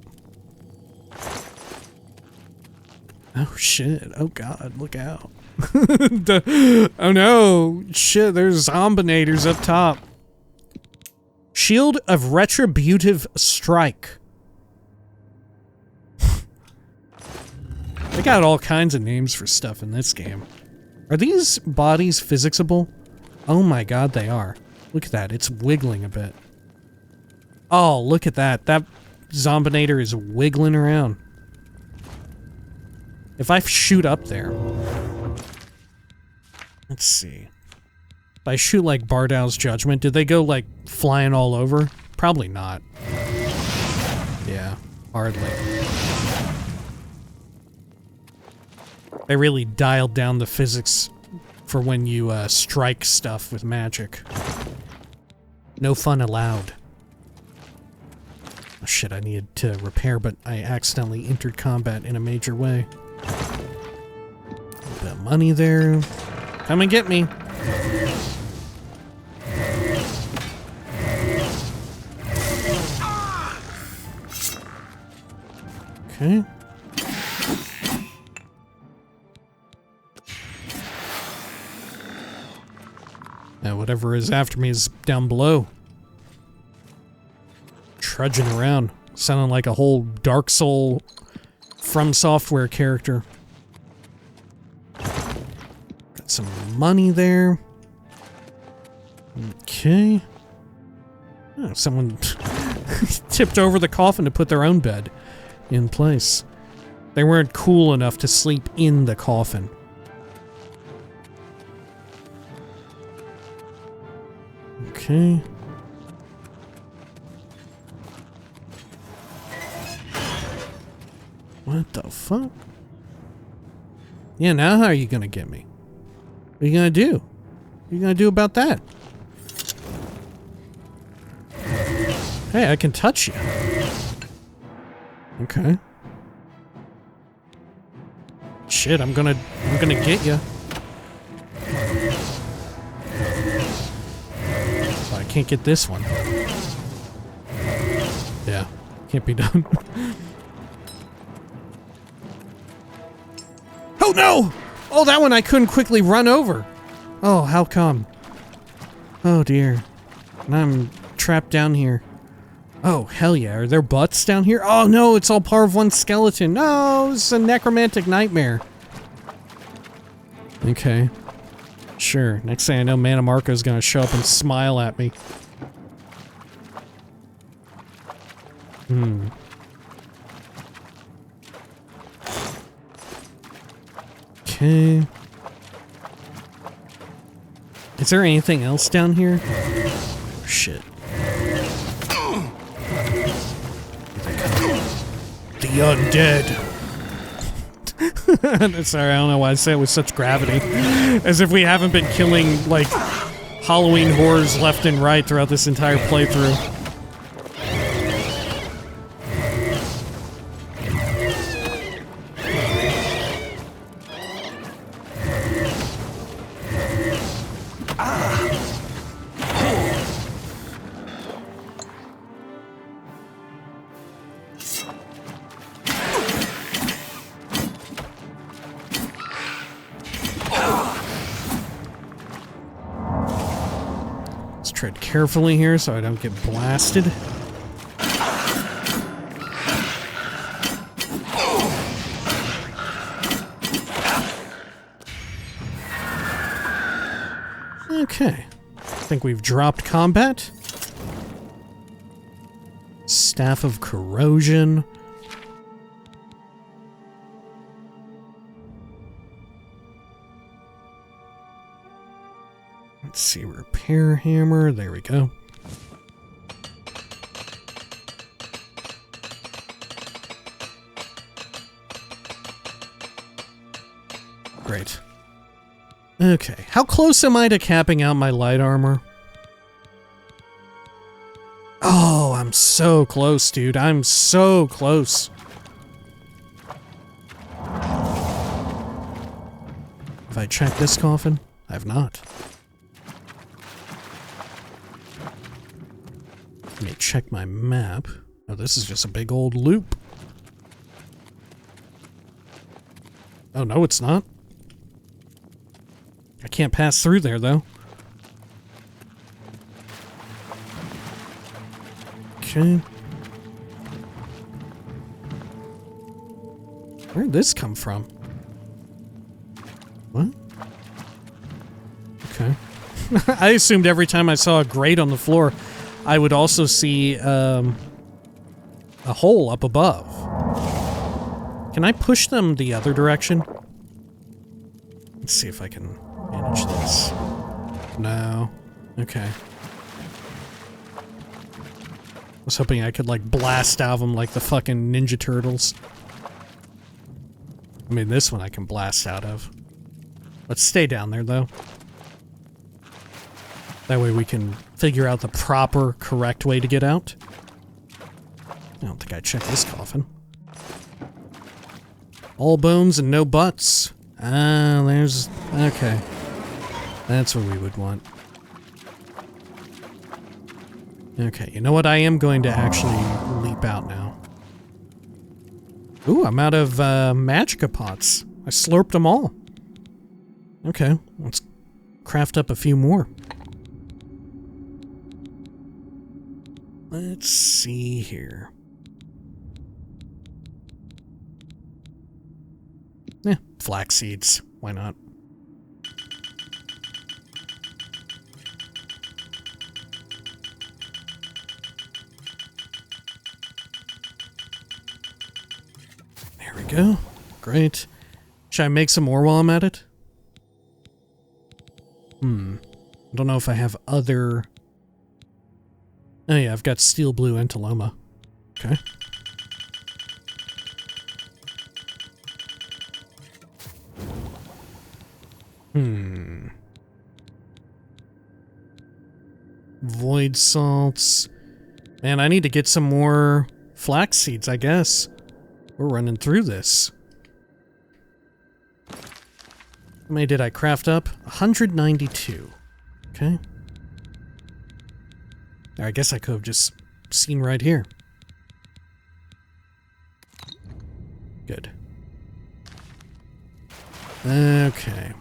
Oh shit. Oh god, look out. Oh no. Shit, there's zombinators up top. Shield of Retributive Strike. They got all kinds of names for stuff in this game. Are these bodies physicsable? Oh my god, they are. Look at that, it's wiggling a bit. Oh, look at that. That zombinator is wiggling around. If I shoot up there... Let's see. If I shoot like Bardow's Judgment, did they go like flying all over? Probably not. Yeah, hardly. They really dialed down the physics for when you strike stuff with magic. No fun allowed. Oh shit, I needed to repair, but I accidentally entered combat in a major way. A bit of money there. Come and get me. Okay. Now whatever is after me is down below. Trudging around. Sounding like a whole Dark Soul From Software character. Got some money there. Okay. Oh, someone tipped over the coffin to put their own bed in place. They weren't cool enough to sleep in the coffin. Okay. What the fuck? Yeah, now how are you gonna get me? What are you gonna do? What are you gonna do about that? Hey, I can touch you. Okay. Shit, I'm gonna get you. I can't get this one. Yeah, can't be done. Oh no! Oh, that one I couldn't quickly run over. Oh, how come? Oh dear. I'm trapped down here. Oh, hell yeah. Are there butts down here? Oh no, it's all part of one skeleton. No, it's a necromantic nightmare. Okay. Sure. Next thing I know, Mana Marco's gonna show up and smile at me. Okay. Is there anything else down here? Shit. undead. Sorry, I don't know why I say it with such gravity. As if we haven't been killing, like, Halloween horrors left and right throughout this entire playthrough. Tread carefully here so I don't get blasted. Okay. I think we've dropped combat. Staff of Corrosion. Let's see, repair hammer. There we go. Great. Okay, how close am I to capping out my light armor? Oh, I'm so close, dude. I'm so close. Have I checked this coffin? I have not. Let me check my map. Oh, this is just a big old loop. Oh, no, it's not. I can't pass through there, though. Okay. Where'd this come from? What? Okay. I assumed every time I saw a grate on the floor, I would also see a hole up above. Can I push them the other direction? Let's see if I can manage this. No. Okay. I was hoping I could, like, blast out of them like the fucking Ninja Turtles. I mean, this one I can blast out of. Let's stay down there, though. That way we can figure out the proper, correct way to get out. I don't think I checked this coffin. All bones and no butts. Ah, there's... okay. That's what we would want. Okay, you know what? I am going to actually leap out now. Ooh, I'm out of magicka pots. I slurped them all. Okay, let's craft up a few more. Let's see here. Yeah, flax seeds. Why not? There we go. Great. Should I make some more while I'm at it? I don't know if I have other... Oh yeah, I've got steel blue entaloma. Okay. Void salts. Man, I need to get some more flax seeds, I guess. We're running through this. How many did I craft up? 192. Okay. I guess I could have just seen right here. Good. Okay.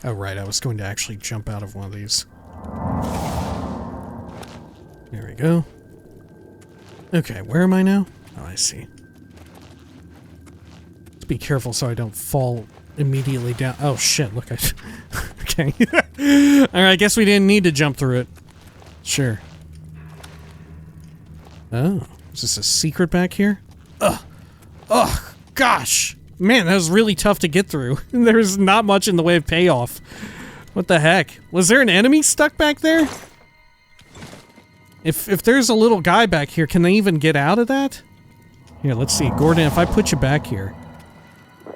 Oh, right, I was going to actually jump out of one of these. There we go. Okay, where am I now? Oh, I see. Let's be careful so I don't fall immediately down. Oh, shit, look, okay. Alright, I guess we didn't need to jump through it. Sure. Oh, is this a secret back here? Ugh. Ugh, gosh. Man, that was really tough to get through. There's not much in the way of payoff. What the heck? Was there an enemy stuck back there? If there's a little guy back here, can they even get out of that? Here, let's see. Gordon, if I put you back here.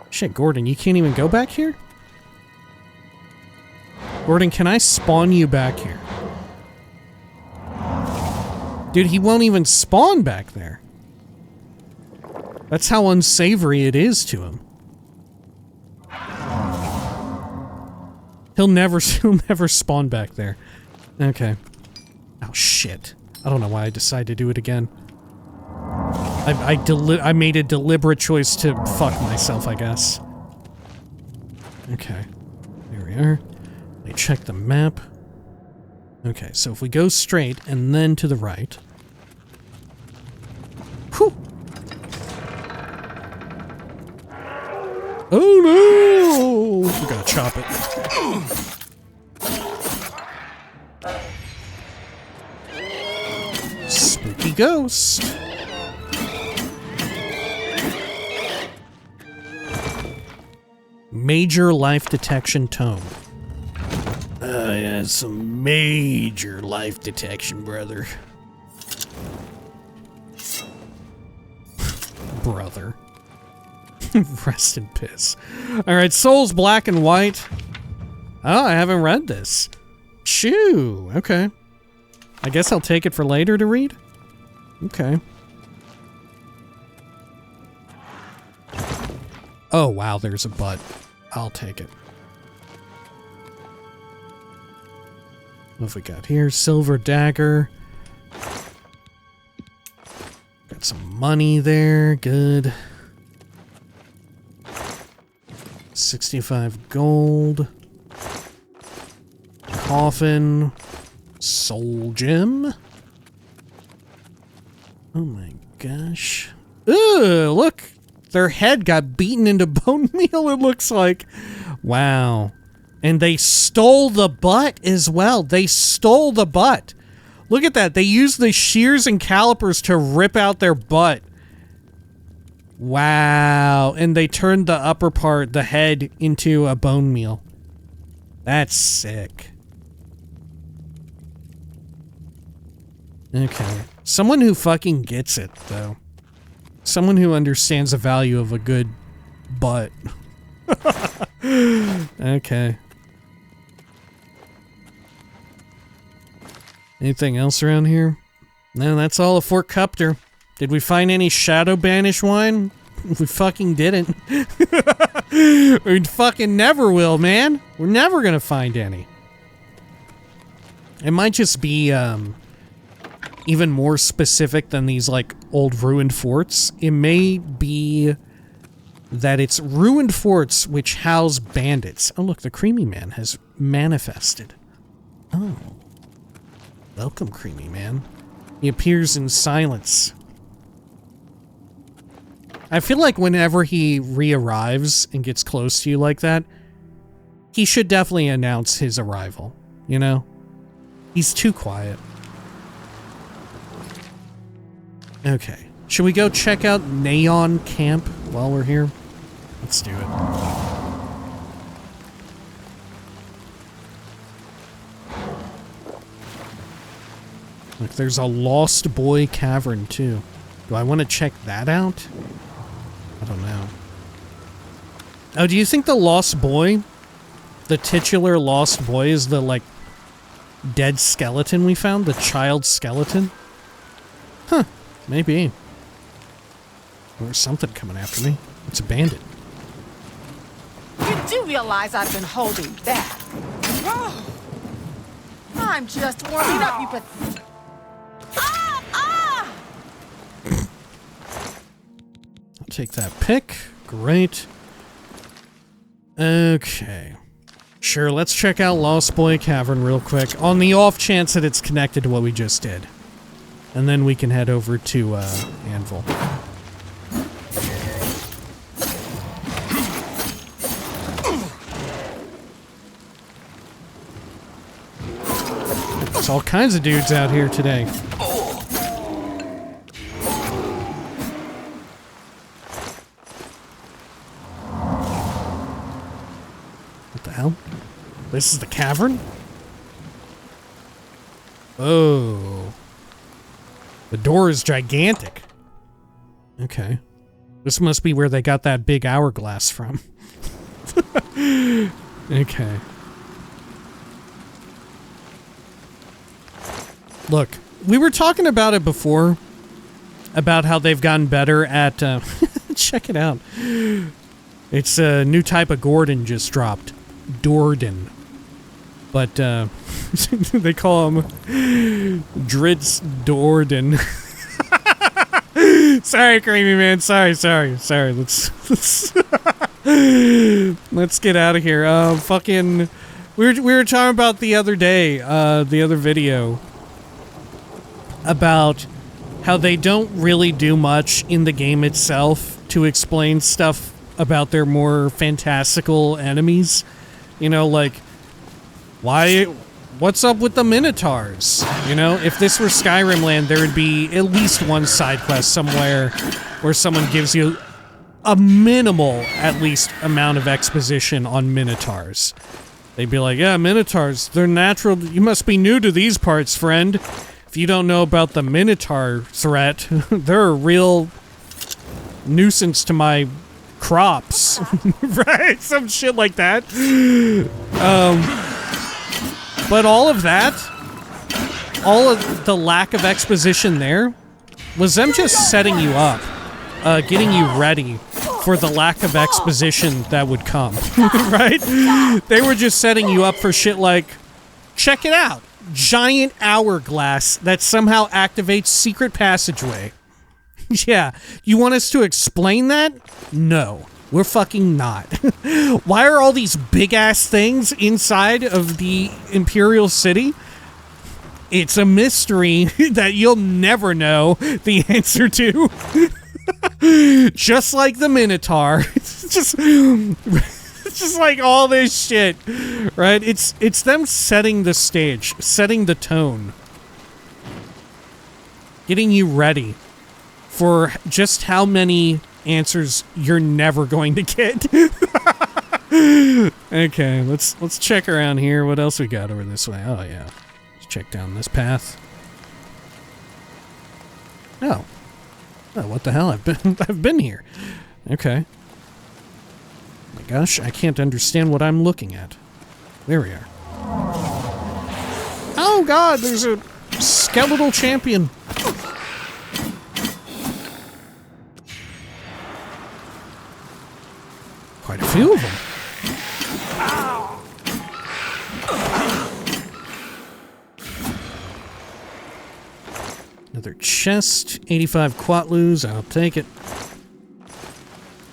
Shit, Gordon, you can't even go back here? Gordon, can I spawn you back here? Dude, he won't even spawn back there. That's how unsavory it is to him. He'll never spawn back there. Okay. Oh, shit. I don't know why I decided to do it again. I made a deliberate choice to fuck myself, I guess. Okay. Here we are. Let me check the map. Okay, so if we go straight and then to the right. Whew! Oh no! We gotta chop it. Spooky ghost. Major life detection tome. Yeah, some major life detection, brother. Brother. Rest in piss. Alright, Souls Black and White. Oh, I haven't read this. Shoo! Okay. I guess I'll take it for later to read? Okay. Oh, wow, there's a butt. I'll take it. What have we got here? Silver dagger. Got some money there. Good. 65 gold. Coffin. Soul gem. Oh my gosh. Ugh, look. Their head got beaten into bone meal, it looks like. Wow. And they stole the butt as well. They stole the butt. Look at that. They used the shears and calipers to rip out their butt. Wow. And they turned the upper part, the head, into a bone meal. That's sick. Okay. Someone who fucking gets it, though. Someone who understands the value of a good butt. Okay. Anything else around here? No, that's all of Fort Cupter. Did we find any Shadow Banish wine? We fucking didn't. We fucking never will, man. We're never gonna find any. It might just be, even more specific than these, like, old ruined forts. It may be that it's ruined forts which house bandits. Oh, look, the Creamy Man has manifested. Oh. Welcome, Creamy Man. He appears in silence. I feel like whenever he re-arrives and gets close to you like that, he should definitely announce his arrival, you know? He's too quiet. Okay. Should we go check out Neon Camp while we're here? Let's do it. Look, there's a Lost Boy Cavern, too. Do I want to check that out? I don't know. Oh, do you think the Lost Boy, the titular Lost Boy, is the, like, dead skeleton we found? The child skeleton? Huh. Maybe. There's something coming after me. It's a bandit. You do realize I've been holding back. Oh, I'm just warming up, you pathetic. I'll take that pick. Great. Okay. Sure, let's check out Lost Boy Cavern real quick, on the off chance that it's connected to what we just did. And then we can head over to, Anvil. There's all kinds of dudes out here today. What the hell? This is the cavern? Oh. The door is gigantic. Okay. This must be where they got that big hourglass from. Okay. Look, we were talking about it before, about how they've gotten better at, check it out. It's a new type of Gordon just dropped. Dorden. But, they call him Dritz Dorden. Sorry, Creamy Man. Sorry. Let's get out of here. Fucking, we were talking about the other day, the other video, about how they don't really do much in the game itself to explain stuff about their more fantastical enemies. You know, like, what's up with the Minotaurs? You know, if this were Skyrim land, there would be at least one side quest somewhere where someone gives you a minimal, at least, amount of exposition on Minotaurs. They'd be like, yeah, Minotaurs, they're natural. You must be new to these parts, friend. If you don't know about the Minotaur threat, they're a real nuisance to my crops. Right? Some shit like that. But all of that, all of the lack of exposition there, was them just setting you up, getting you ready for the lack of exposition that would come. Right? They were just setting you up for shit like, check it out. Giant hourglass that somehow activates secret passageway. Yeah, you want us to explain that? No, we're fucking not. Why are all these big-ass things inside of the Imperial City? It's a mystery that you'll never know the answer to. Just like the Minotaur. It's just like all this shit, right? It's them setting the stage, setting the tone, getting you ready for just how many answers you're never going to get. Okay, let's check around here. What else we got over this way? Oh yeah, let's check down this path. Oh, what the hell? I've been here. Okay. Oh my gosh, I can't understand what I'm looking at. There we are. Oh god, there's a skeletal champion. Quite a few of them. Another chest, 85 quatlus, I'll take it.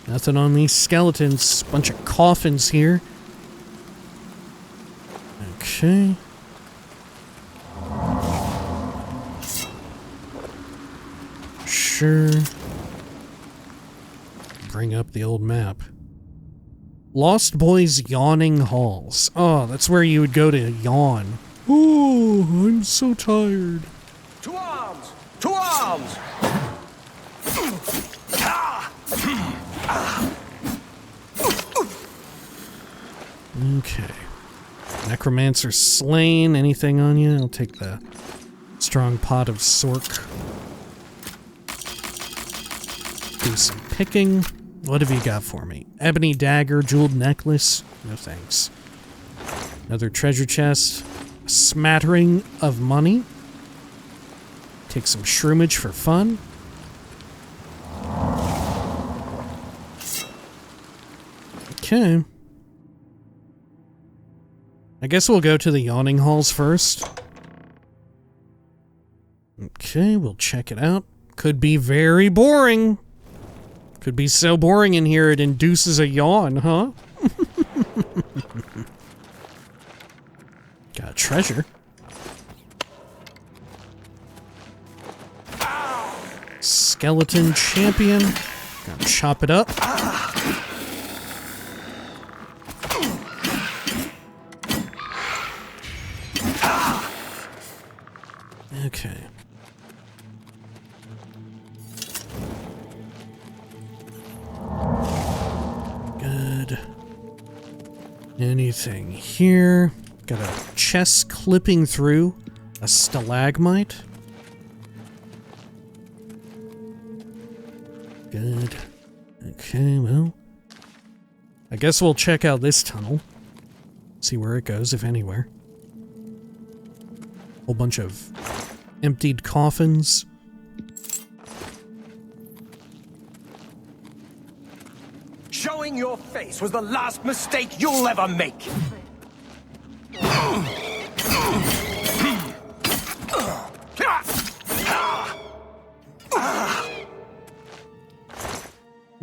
Nothing on these skeletons. Bunch of coffins here. Okay. Sure. Bring up the old map. Lost Boys Yawning Halls. Oh, that's where you would go to yawn. Oh, I'm so tired. To arms! To arms! Okay. Necromancer slain. Anything on you? I'll take the strong pot of sork. Do some picking. What have you got for me? Ebony dagger, jeweled necklace. No thanks. Another treasure chest. A smattering of money. Take some shroomage for fun. Okay. I guess we'll go to the Yawning Halls first. Okay, we'll check it out. Could be very boring. Could be so boring in here it induces a yawn, huh? Got a treasure. Skeleton champion. Gotta chop it up. Okay. Good. Anything here? Got a chest clipping through a stalagmite. Good. Okay, well. I guess we'll check out this tunnel. See where it goes, if anywhere. Whole bunch of emptied coffins. Showing your face was the last mistake you'll ever make.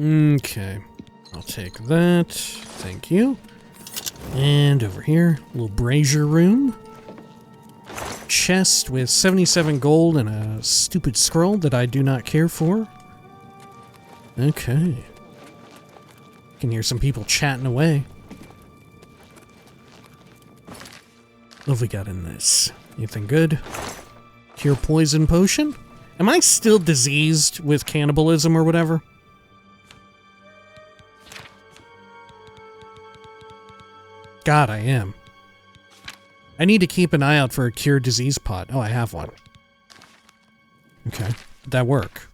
Okay. I'll take that. Thank you. And over here, a little brazier room. Chest with 77 gold and a stupid scroll that I do not care for. Okay. Can hear some people chatting away. What have we got in this? Anything good? Cure poison potion? Am I still diseased with cannibalism or whatever? God, I am. I need to keep an eye out for a cure disease pot. Oh, I have one. Okay. Did that work?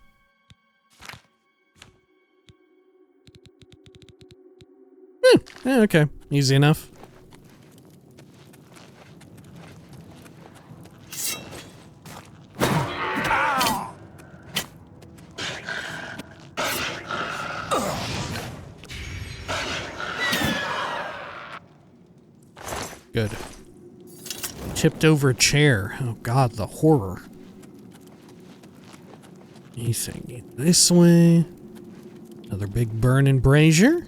Yeah, okay. Easy enough. Good. Tipped over a chair. Oh god, the horror. Anything this way? Another big burning brazier.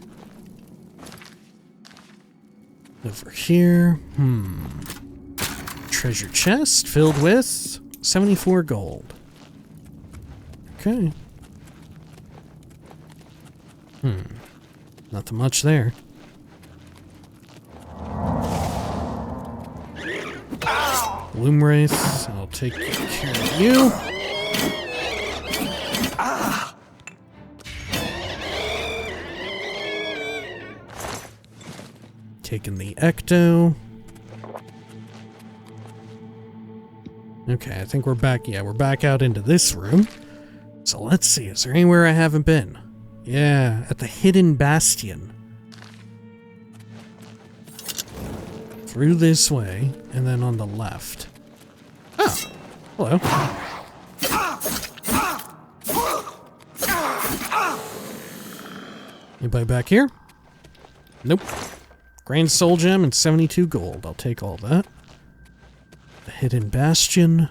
Over here. Treasure chest filled with 74 gold. Okay. Nothing much there. Loomwraith, I'll take care of you. Taking the Ecto. Okay, I think we're back. Yeah, we're back out into this room. So let's see, is there anywhere I haven't been? Yeah, at the Hidden Bastion. Through this way, and then on the left. Oh, hello. Anybody back here? Nope. Grand Soul Gem and 72 gold. I'll take all that. The Hidden Bastion.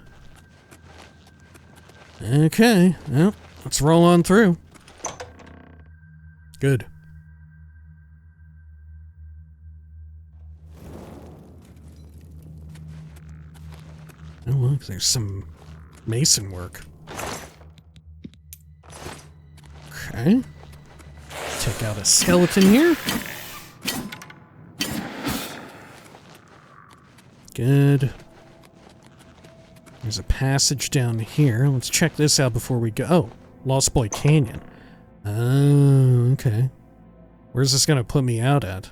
Okay, well, let's roll on through. Good. Oh, look, there's some mason work. Okay. Check out a skeleton here. Good. There's a passage down here. Let's check this out before we go. Oh, Lost Boy Canyon. Oh, okay. Where's this gonna put me out at?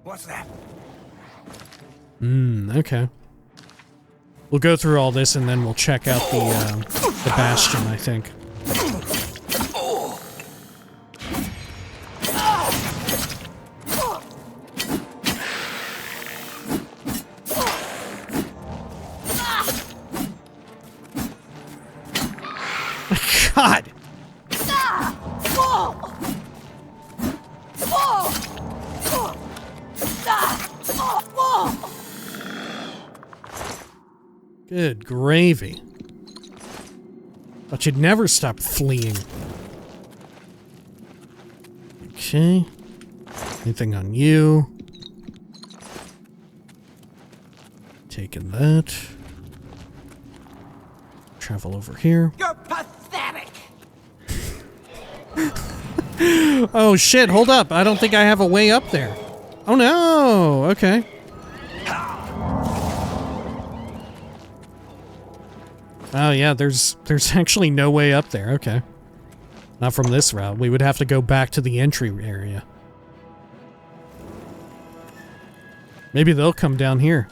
What's that? Okay. We'll go through all this and then we'll check out the bastion, I think. God! Good gravy. Thought you'd never stop fleeing. Okay. Anything on you? Taking that. Travel over here. You're pathetic! Oh shit, hold up. I don't think I have a way up there. Oh no! Okay. Oh yeah, there's actually no way up there. Okay. Not from this route. We would have to go back to the entry area. Maybe they'll come down here.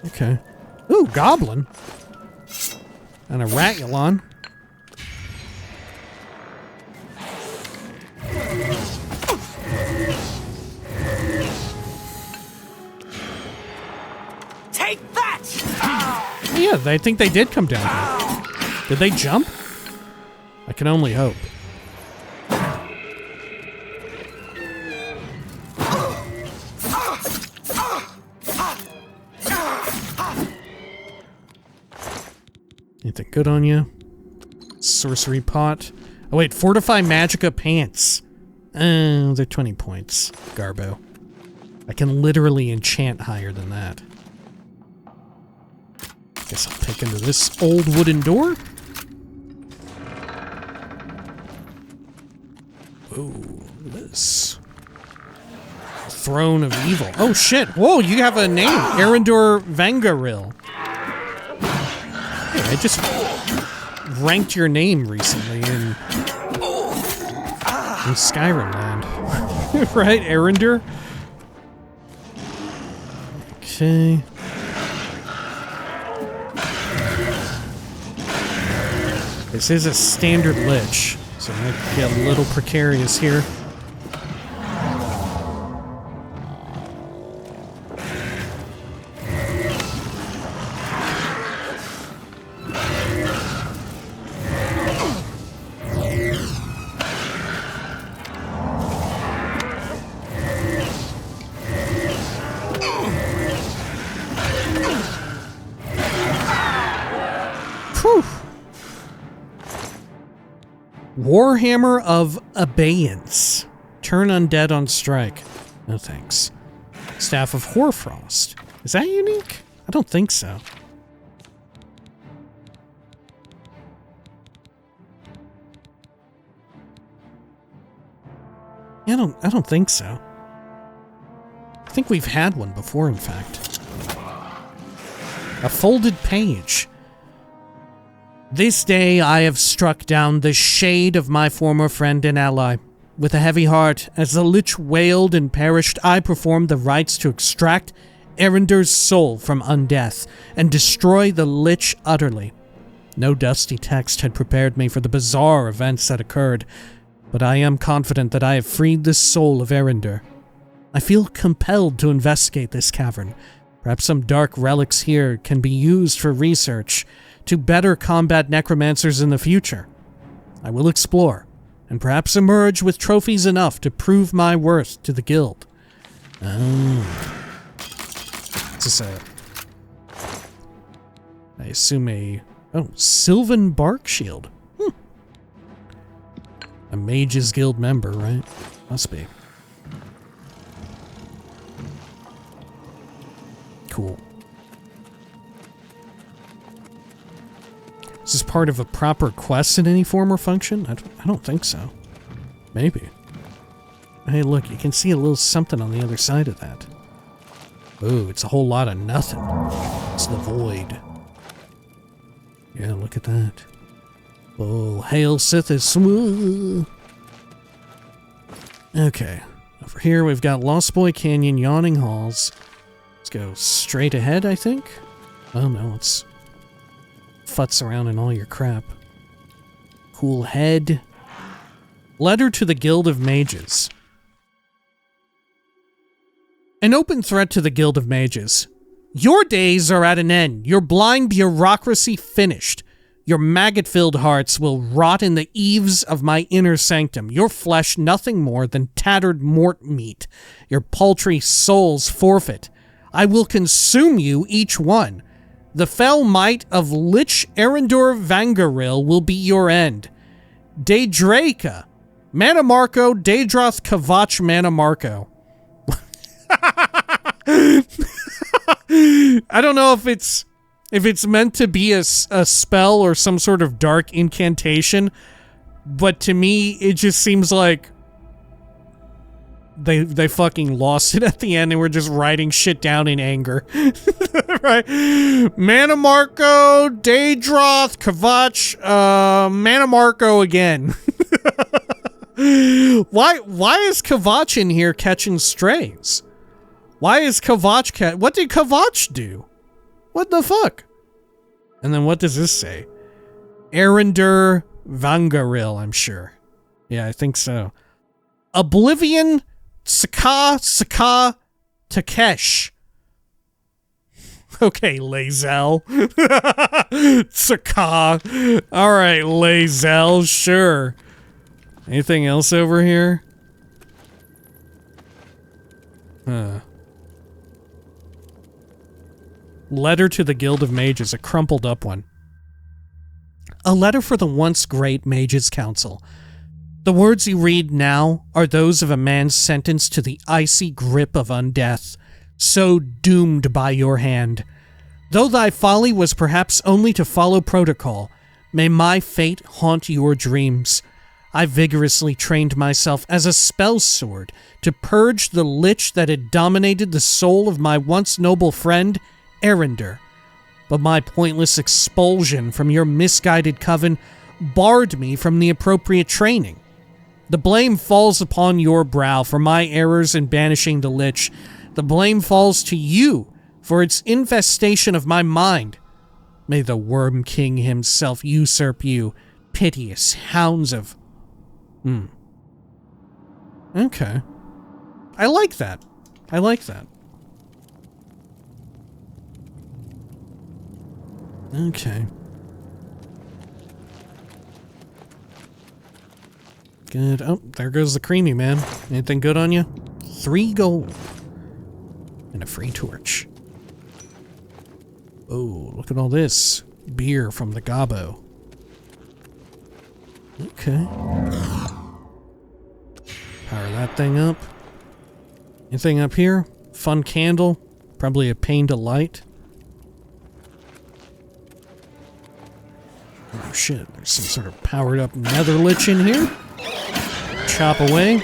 Okay. Ooh, goblin. And a ratulon. Take that! Yeah, I think they did come down here. Did they jump? I can only hope. Anything good on you? Sorcery pot. Oh wait, Fortify Magicka pants. Oh, they're 20 points. Garbo. I can literally enchant higher than that. Guess I'll pick into this old wooden door. Ooh, this. Throne of Evil. Oh shit! Whoa, you have a name! Erandur-Vangaril. Hey, I just ranked your name recently in Skyrim land. Right, Erandur? Okay. This is a standard lich, so I might get a little precarious here. Warhammer of Abeyance. Turn undead on strike. No thanks. Staff of Hoarfrost. Is that unique? I don't think so. Yeah, I don't think so. I think we've had one before, in fact. A folded page. This day I have struck down the shade of my former friend and ally. With a heavy heart, as the lich wailed and perished, I performed the rites to extract Erendur's soul from undeath and destroy the lich utterly. No dusty text had prepared me for the bizarre events that occurred, but I am confident that I have freed the soul of Erandur. I feel compelled to investigate this cavern. Perhaps some dark relics here can be used for research to better combat necromancers in the future. I will explore, and perhaps emerge with trophies enough to prove my worth to the guild. Oh. Is this I assume Sylvan Bark Shield. A Mages Guild member, right? Must be. Cool. Is this part of a proper quest in any form or function? I don't think so. Maybe. Hey, look, you can see a little something on the other side of that. Ooh, it's a whole lot of nothing. It's the void. Yeah, look at that. Oh, hail Sithis. Okay. Over here we've got Lost Boy Canyon, Yawning Halls. Let's go straight ahead, I think. Oh no, it's futz around in all your crap. Cool head. Letter to the Guild of Mages. An open threat to the Guild of Mages. Your days are at an end. Your blind bureaucracy finished. Your maggot-filled hearts will rot in the eaves of my inner sanctum. Your flesh nothing more than tattered mort meat. Your paltry souls forfeit. I will consume you, each one. The fell might of Lich Erandur-Vangaril will be your end. Daedraka. Manamarco, Daedroth Kavach Manamarco. I don't know if it's meant to be a spell or some sort of dark incantation, but to me it just seems like they fucking lost it at the end and were just writing shit down in anger. Right? Manamarco, Daedroth, Kavach, Manamarco again. Why is Kavach in here catching strays? Why is Kavach what did Kavach do? What the fuck? And then what does this say? Erandur-Vangaril, I'm sure. Yeah, I think so. Oblivion Saka Takesh. Okay, Lae'zel. Saka. Alright, Lae'zel, sure. Anything else over here? Letter to the Guild of Mages, a crumpled up one. A letter for the once great Mages Council. The words you read now are those of a man sentenced to the icy grip of undeath, so doomed by your hand. Though thy folly was perhaps only to follow protocol, may my fate haunt your dreams. I vigorously trained myself as a spell sword to purge the lich that had dominated the soul of my once noble friend, Erandur. But my pointless expulsion from your misguided coven barred me from the appropriate training. The blame falls upon your brow for my errors in banishing the lich. The blame falls to you for its infestation of my mind. May the Worm King himself usurp you, piteous hounds of... Okay. I like that. I like that. Okay. Good. Oh, there goes the creamy, man. Anything good on you? 3 gold. And a free torch. Oh, look at all this. Beer from the Gobbo. Okay. Power that thing up. Anything up here? Fun candle. Probably a pain to light. Oh shit, there's some sort of powered up nether lich in here. Chop away.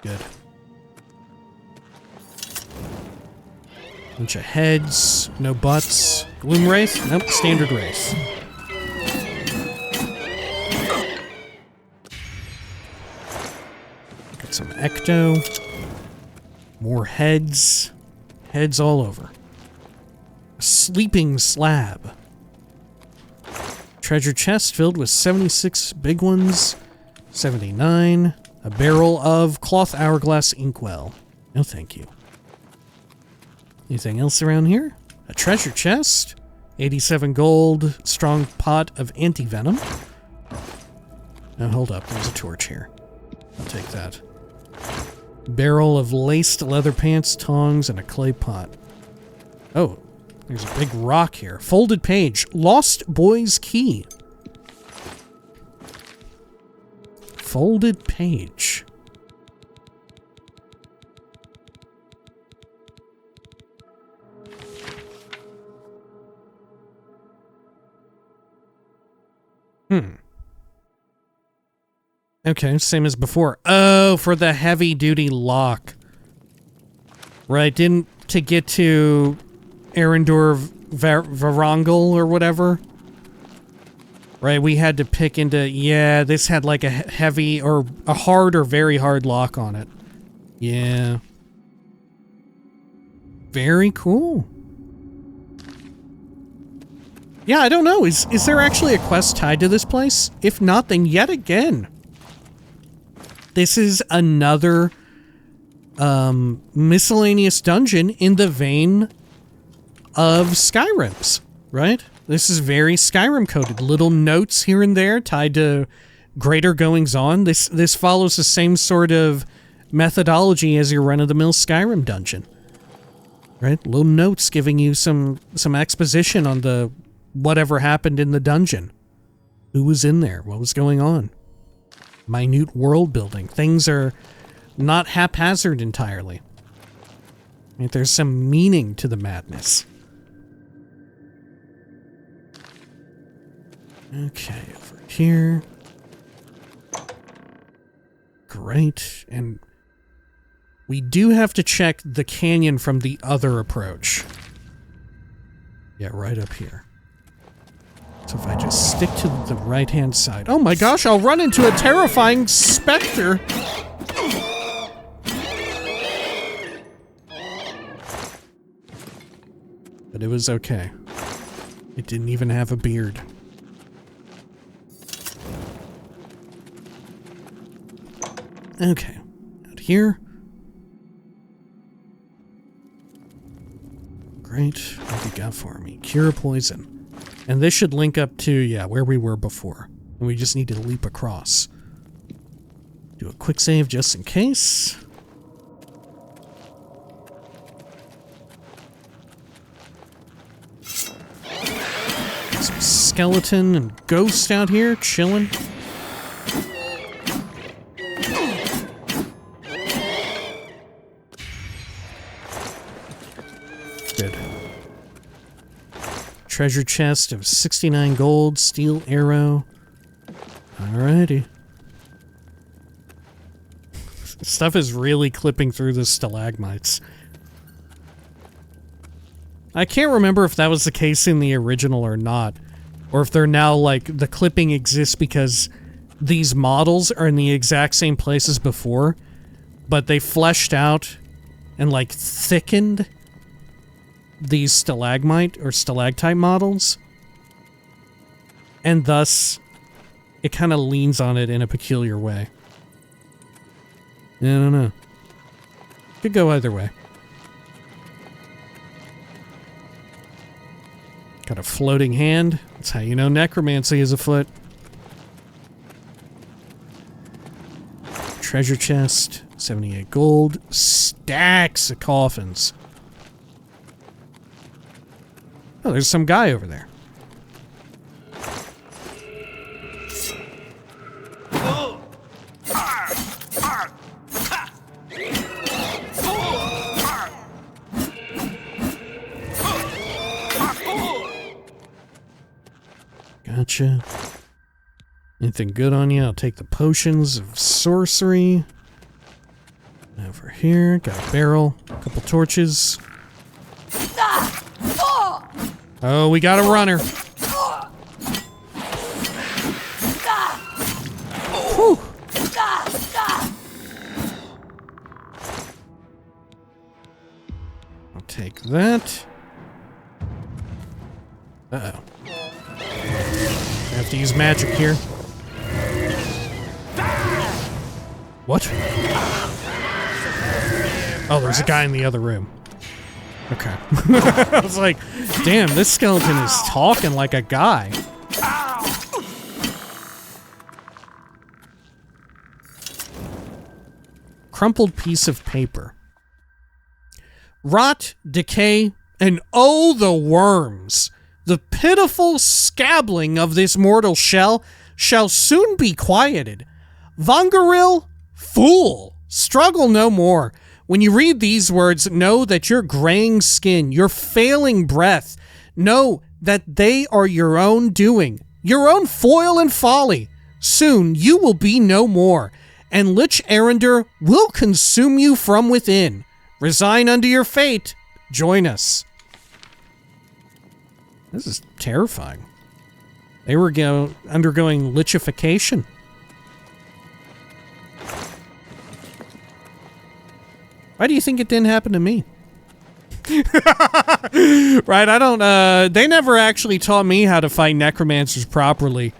Good. Bunch of heads, no butts. Gloom Wraith? Nope, standard Wraith. Got some Ecto. More heads. Heads all over. A sleeping slab. Treasure chest filled with 76 big ones. 79. A barrel of cloth hourglass inkwell. No thank you. Anything else around here? A treasure chest. 87 gold. Strong pot of anti-venom. Now hold up, there's a torch here. I'll take that. Barrel of laced leather pants, tongs, and a clay pot. Oh, there's a big rock here. Folded page. Lost Boy's Key. Folded page. Okay, same as before. Oh, for the heavy-duty lock. Right, to get to Erandur-Vangaril or whatever. Right, we had to pick into... Yeah, this had like a heavy or a hard or very hard lock on it. Yeah. Very cool. Yeah, I don't know. Is there actually a quest tied to this place? If not, then yet again. This is another miscellaneous dungeon in the vein of Skyrim's, right? This is very Skyrim coded. Little notes here and there tied to greater goings on. This follows the same sort of methodology as your run-of-the-mill Skyrim dungeon. Right? Little notes giving you some exposition on the whatever happened in the dungeon. Who was in there? What was going on? Minute world building. Things are not haphazard entirely. Right? There's some meaning to the madness. Okay, over here. Great. And we do have to check the canyon from the other approach. Yeah, right up here. So if I just stick to the right-hand side... Oh my gosh, I'll run into a terrifying specter! But it was okay. It didn't even have a beard. Okay. Out here. Great. What have you got for me? Cure poison. And this should link up to, yeah, where we were before. And we just need to leap across. Do a quick save just in case. Some skeleton and ghost out here chilling. Good. Treasure chest of 69 gold, steel arrow. Alrighty. Stuff is really clipping through the stalagmites. I can't remember if that was the case in the original or not. Or if they're now, like, the clipping exists because these models are in the exact same place as before, but they fleshed out and, like, thickened these stalagmite or stalactite models. And thus, it kind of leans on it in a peculiar way. I don't know. Could go either way. Got a floating hand. That's how you know necromancy is afoot. Treasure chest. 78 gold. Stacks of coffins. Oh, there's some guy over there. Gotcha. Anything good on you? I'll take the potions of sorcery. Over here, got a barrel, a couple torches. Oh, we got a runner. Whew. I'll take that. Uh-oh. I have to use magic here. What? Oh, there's a guy in the other room. Okay. I was like, damn, this skeleton is talking like a guy. Crumpled piece of paper. Rot, decay, and oh, the worms. The pitiful scabbling of this mortal shell shall soon be quieted. Vangaril, fool, struggle no more. When you read these words, know that your graying skin, your failing breath, know that they are your own doing, your own foil and folly. Soon you will be no more, and Lich Erandur will consume you from within. Resign unto your fate. Join us. This is terrifying. They were undergoing lichification. Why do you think it didn't happen to me? Right, I don't, they never actually taught me how to fight necromancers properly.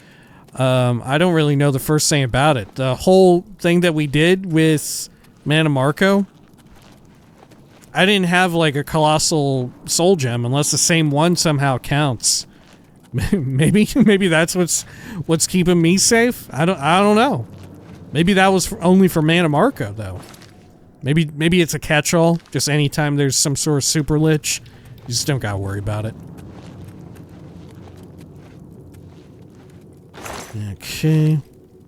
I don't really know the first thing about it. The whole thing that we did with Mana Marco, I didn't have like a colossal soul gem unless the same one somehow counts. maybe that's what's keeping me safe. I don't know. Maybe that was only for Mana Marco though. Maybe it's a catch-all. Just anytime there's some sort of super lich, you just don't gotta worry about it. Okay.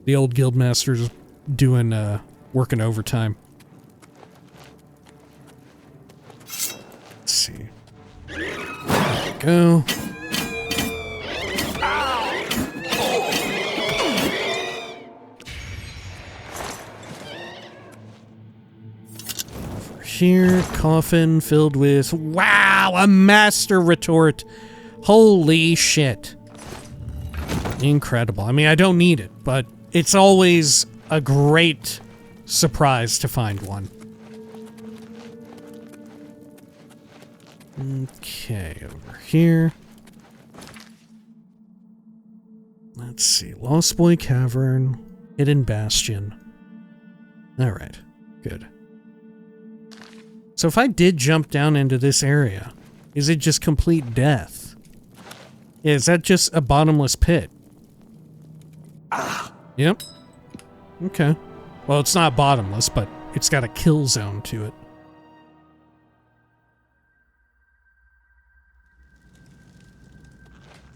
The old guildmaster's doing working overtime. Let's see. There we go. Over here, coffin filled with, wow, a master retort. Holy shit. Incredible. I mean, I don't need it, but it's always a great surprise to find one. Okay, over here. Let's see. Lost Boy Cavern. Hidden Bastion. Alright, good. So if I did jump down into this area, Is it just complete death? Yeah, is that just a bottomless pit? Yep. Okay. Well, it's not bottomless, but it's got a kill zone to it.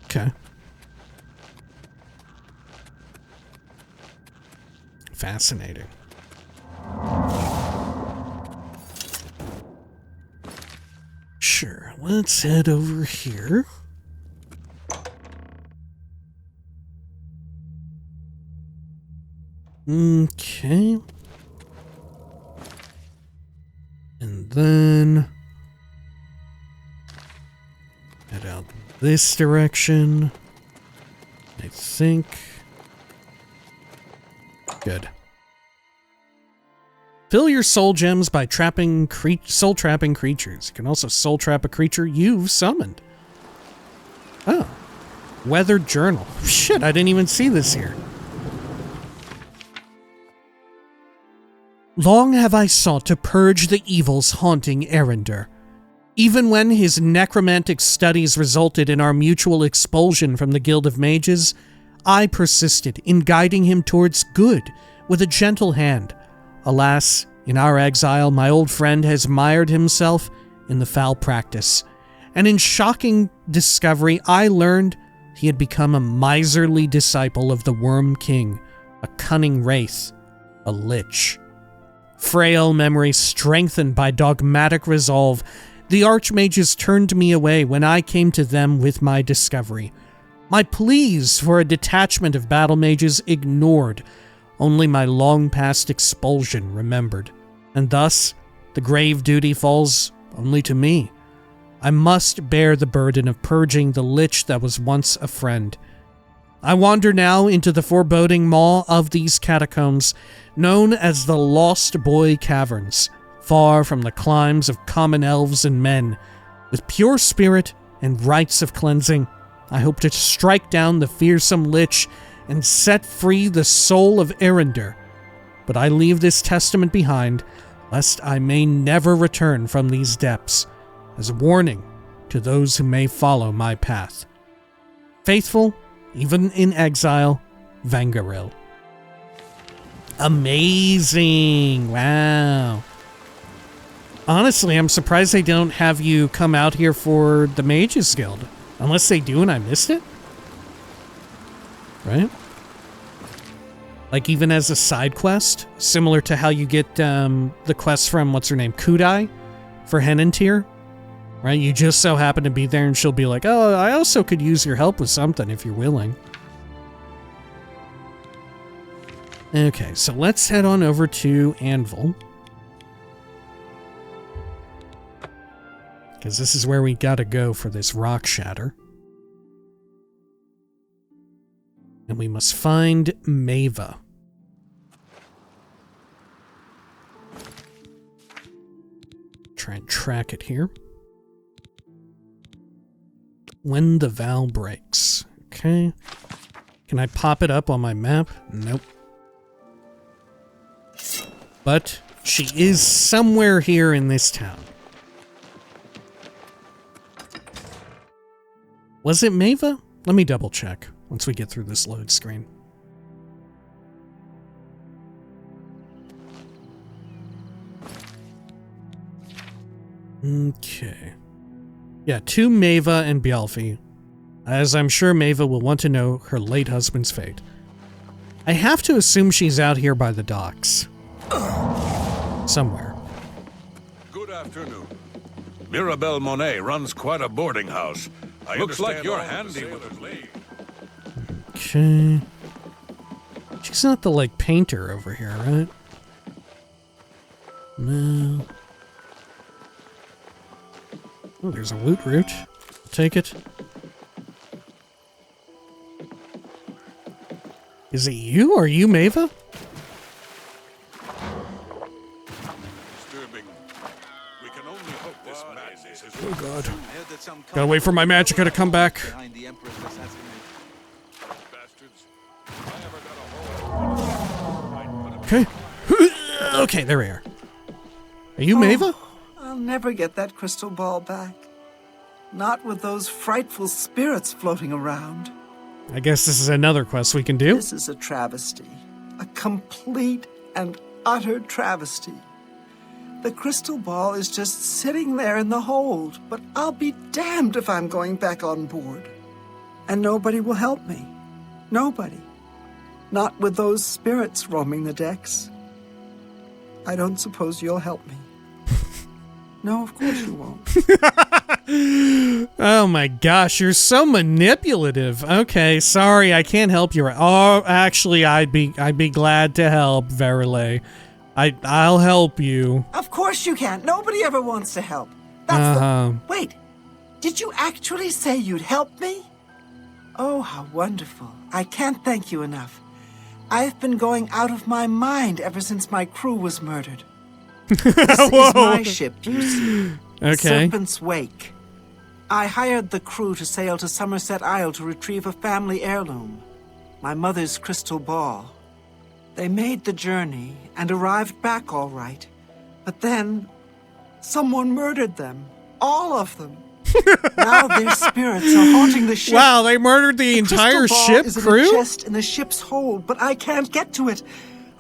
Okay. Fascinating. Sure, let's head over here. Okay. And then head out this direction. I think. Good. Fill your soul gems by soul trapping creatures. You can also soul trap a creature you've summoned. Oh. Weathered journal. Shit, I didn't even see this here. Long have I sought to purge the evils haunting Erandur. Even when his necromantic studies resulted in our mutual expulsion from the Guild of Mages, I persisted in guiding him towards good with a gentle hand. Alas, in our exile, my old friend has mired himself in the foul practice, and in shocking discovery, I learned he had become a miserly disciple of the Worm King, a cunning wraith, a lich. Frail memory strengthened by dogmatic resolve, the archmages turned me away when I came to them with my discovery. My pleas for a detachment of battle mages ignored, only my long-past expulsion remembered. And thus, the grave duty falls only to me. I must bear the burden of purging the lich that was once a friend. I wander now into the foreboding maw of these catacombs, known as the Lost Boy Caverns, far from the climes of common elves and men. With pure spirit and rites of cleansing, I hope to strike down the fearsome lich and set free the soul of Erandur. But I leave this testament behind, lest I may never return from these depths, as a warning to those who may follow my path. Faithful, even in exile, Vangaril. Amazing! Wow. Honestly, I'm surprised they don't have you come out here for the Mages Guild. Unless they do and I missed it? Right? Like even as a side quest? Similar to how you get the quest from, what's her name, Kudai? For Henantir? Right? You just so happen to be there and she'll be like, oh, I also could use your help with something if you're willing. Okay, so let's head on over to Anvil. Because this is where we gotta go for this rock shatter. And we must find Maeva. Try and track it here. When the vow breaks. Okay. Can I pop it up on my map? Nope. But she is somewhere here in this town. Was it Maeva? Let me double check once we get through this load screen. Okay. Yeah, to Maeva and Bjalfi, as I'm sure Maeva will want to know her late husband's fate. I have to assume she's out here by the docks. Somewhere. Good afternoon. Mirabelle Monet runs quite a boarding house. Looks like you're handy with a blade. Okay. She's not the, like, painter over here, right? No. Oh, there's a loot route. I'll take it. Is it you? Are you Maeva? Disturbing. We can only hope this madness is... Oh, God. Gotta wait for my magicka to come back. Okay. Okay, there we are. Are you Maeva? I'll never get that crystal ball back. Not with those frightful spirits floating around. I guess this is another quest we can do. This is a travesty. A complete and utter travesty. The crystal ball is just sitting there in the hold, but I'll be damned if I'm going back on board. And nobody will help me. Nobody. Not with those spirits roaming the decks. I don't suppose you'll help me. No, of course you won't. Oh my gosh, you're so manipulative. Okay, sorry, I can't help you. Oh, actually, I'd be glad to help, Varulae. I'll help you. Of course you can't. Nobody ever wants to help. Wait, did you actually say you'd help me? Oh, how wonderful. I can't thank you enough. I've been going out of my mind ever since my crew was murdered. This is my ship, you see. Okay. Serpent's Wake. I hired the crew to sail to Somerset Isle to retrieve a family heirloom, my mother's crystal ball. They made the journey and arrived back all right. But then, someone murdered them. All of them. Now their spirits are haunting the ship. Wow, they murdered the entire ship is crew? in a chest in the ship's hold, but I can't get to it.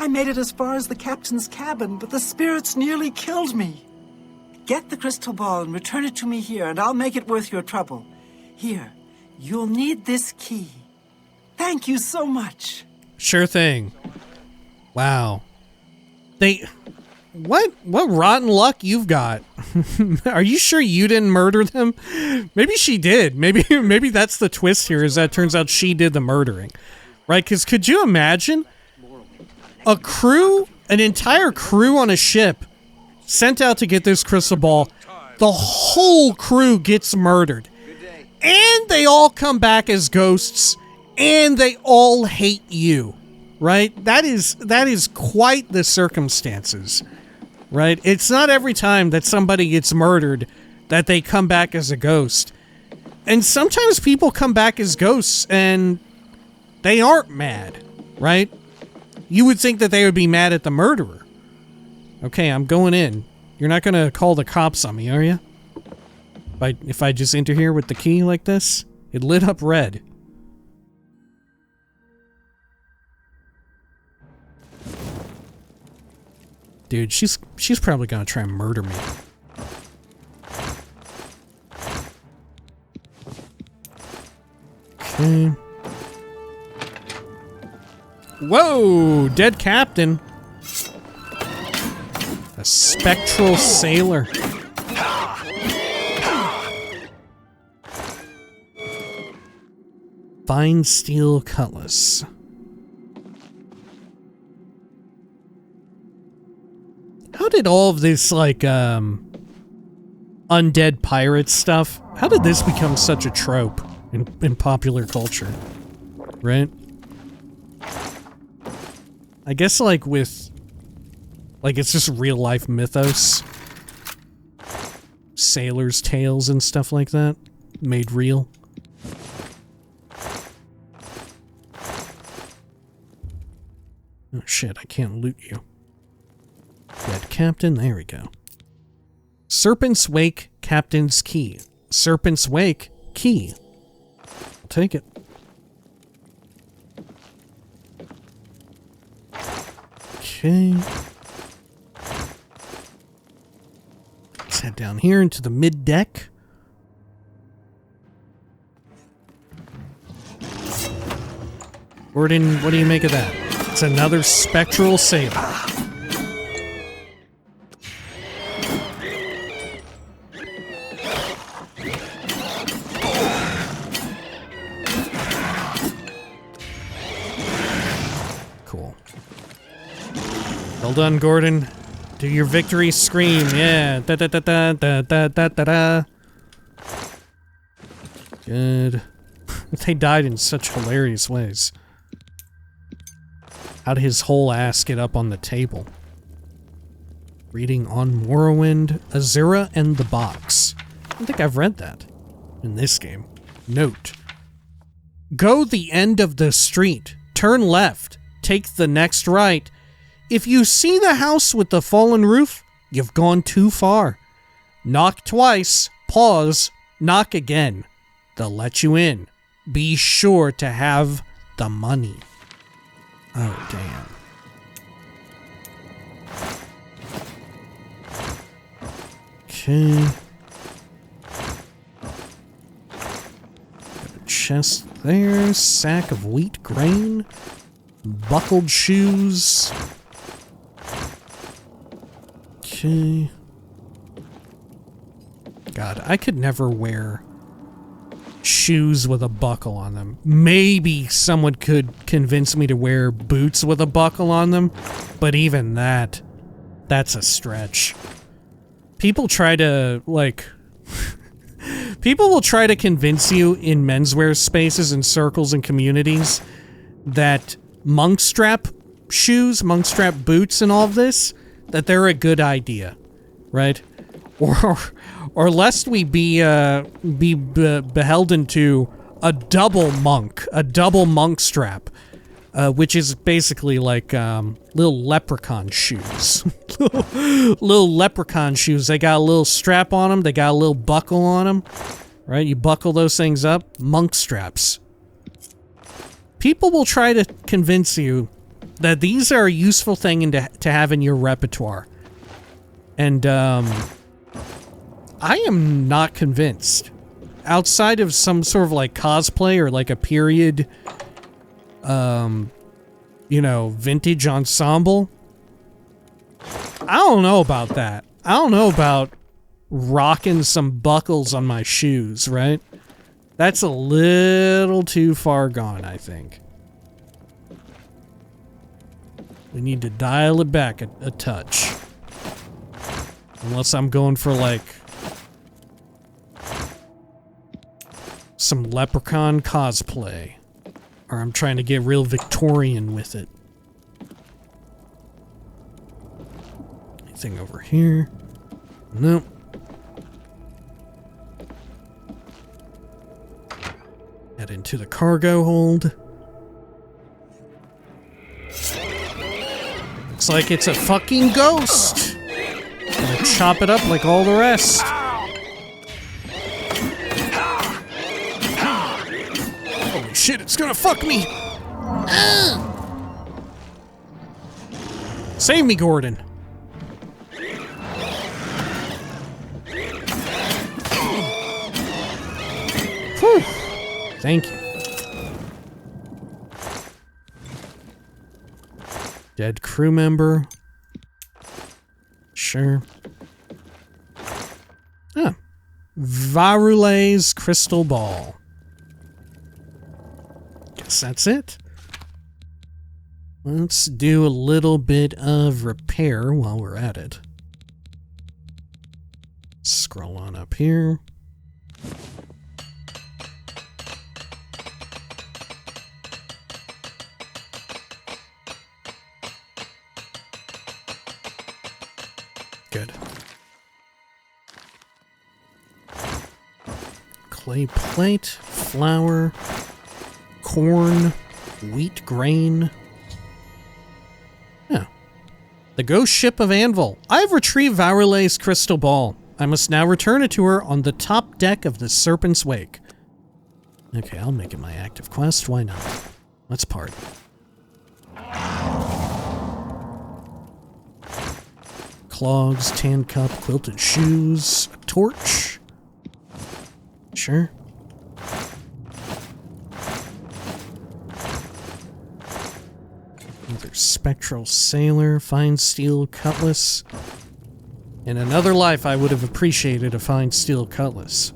I made it as far as the captain's cabin, but the spirits nearly killed me. Get the crystal ball and return it to me here, and I'll make it worth your trouble. Here, you'll need this key. Thank you so much. Sure thing. Wow. What rotten luck you've got. Are you sure you didn't murder them? Maybe she did. Maybe that's the twist here, is that it turns out she did the murdering. Right? Because could you imagine an entire crew on a ship sent out to get this crystal ball, the whole crew gets murdered, and they all come back as ghosts, and they all hate you, right? That is quite the circumstances, right? It's not every time that somebody gets murdered that they come back as a ghost. And sometimes people come back as ghosts and they aren't mad, right? You would think that they would be mad at the murderer. Okay, I'm going in. You're not gonna call the cops on me, are you? If I just enter here with the key like this, it lit up red. Dude, she's probably gonna try and murder me. Okay. Whoa! Dead captain. A spectral sailor. Fine steel cutlass. How did all of this, like, undead pirate stuff, how did this become such a trope in popular culture? Right? I guess, like, with... like, it's just real-life mythos. Sailors' tales and stuff like that. Made real. Oh, shit, I can't loot you. Dead captain, there we go. Serpent's Wake, captain's key. Serpent's Wake, key. I'll take it. Okay. Let's head down here into the mid-deck. Gordon, what do you make of that? It's another spectral sailor. Cool. Well done, Gordon. Do your victory scream, yeah. Da da da da da da da da da. Good. They died in such hilarious ways. How did his whole ass get up on the table? Reading on Morrowind, Azura and the Box. I don't think I've read that in this game. Note. Go the end of the street. Turn left. Take the next right. If you see the house with the fallen roof, you've gone too far. Knock twice. Pause. Knock again. They'll let you in. Be sure to have the money. Oh, damn. Okay. Got a chest there. Sack of wheat grain. Buckled shoes. Okay. God, I could never wear shoes with a buckle on them. Maybe someone could convince me to wear boots with a buckle on them, but even that's a stretch. People try to, like... people will try to convince you in menswear spaces and circles and communities that monk strap shoes, monk strap boots and all of this, that they're a good idea, right? Or lest we be beholden to a double monk strap, which is basically like little leprechaun shoes. Little leprechaun shoes. They got a little strap on them. They got a little buckle on them. Right? You buckle those things up. Monk straps. People will try to convince you that these are a useful thing to have in your repertoire. And I am not convinced. Outside of some sort of like cosplay or like a period, vintage ensemble, I don't know about that. I don't know about rocking some buckles on my shoes, right? That's a little too far gone, I think. We need to dial it back a touch. Unless I'm going for like some leprechaun cosplay. Or I'm trying to get real Victorian with it. Anything over here? Nope. Head into the cargo hold. Looks like it's a fucking ghost. Gonna chop it up like all the rest. Holy shit, it's gonna fuck me! Save me, Gordon. Whew. Thank you. Dead crew member. Sure. Ah. Varulae's crystal ball. Guess that's it. Let's do a little bit of repair while we're at it. Scroll on up here. Good. Clay plate, flour, corn, wheat grain. Yeah. The ghost ship of Anvil. I've retrieved Varulae's crystal ball. I must now return it to her on the top deck of the Serpent's Wake. Okay, I'll make it my active quest. Why not? Let's party. Clogs, tan cup, quilted shoes, a torch. Sure. Another spectral sailor, fine steel cutlass. In another life, I would have appreciated a fine steel cutlass.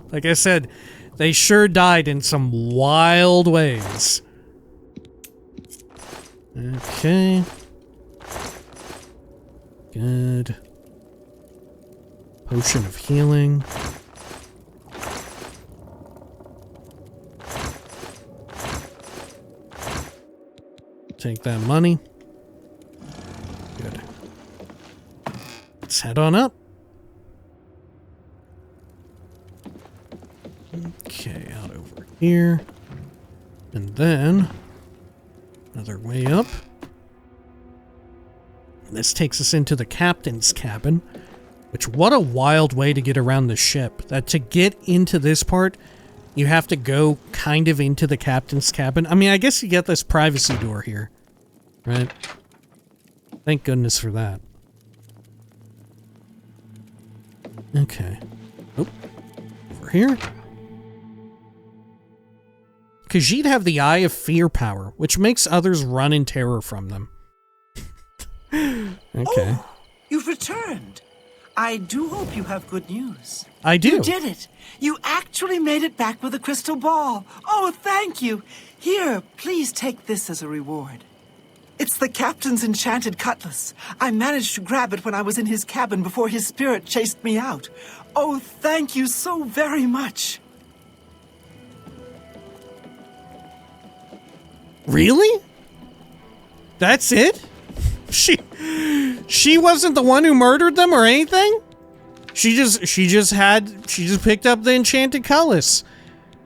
Like I said, they sure died in some wild ways. Okay. Good. Potion of healing. Take that money. Good. Let's head on up. Okay, out over here. And then another way up. This takes us into the captain's cabin, Which, what a wild way to get around the ship. That to get into this part, you have to go kind of into the captain's cabin. I mean, I guess you get this privacy door here, right? Thank goodness for that. Okay. Oh, over here. Khajiit have the Eye of Fear power, which makes others run in terror from them. Okay. Oh, you've returned. I do hope you have good news. I do. You did it. You actually made it back with a crystal ball. Oh, thank you. Here, please take this as a reward. It's the captain's enchanted cutlass. I managed to grab it when I was in his cabin before his spirit chased me out. Oh, thank you so very much. Really? That's it? She wasn't the one who murdered them or anything? She just picked up the enchanted cutlass.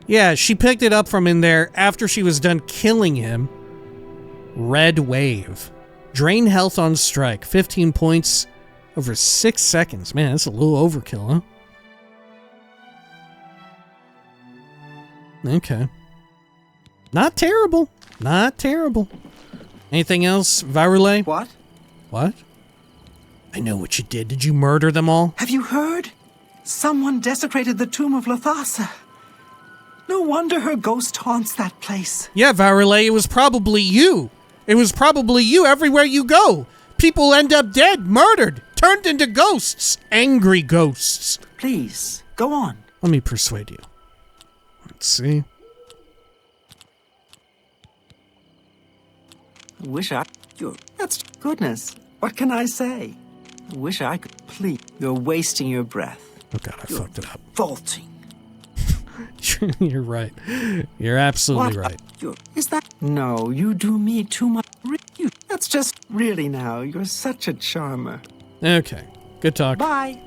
Yeah, she picked it up from in there after she was done killing him. Red Wave. Drain health on strike. 15 points over 6 seconds. Man, that's a little overkill, huh? Okay. Not terrible. Not terrible. Anything else, Varulae? What? What? I know what you did. Did you murder them all? Have you heard? Someone desecrated the tomb of Lothasa. No wonder her ghost haunts that place. Yeah, Varulae, it was probably you. It was probably you everywhere you go. People end up dead, murdered, turned into ghosts. Angry ghosts. Please, go on. Let me persuade you. Let's see. That's goodness. What can I say? I wish I could. Please, you're wasting your breath. Oh god, I fucked it up. Vaulting. You're right. You're absolutely right. Is that? No, you do me too much. That's just really now. You're such a charmer. Okay, good talk. Bye.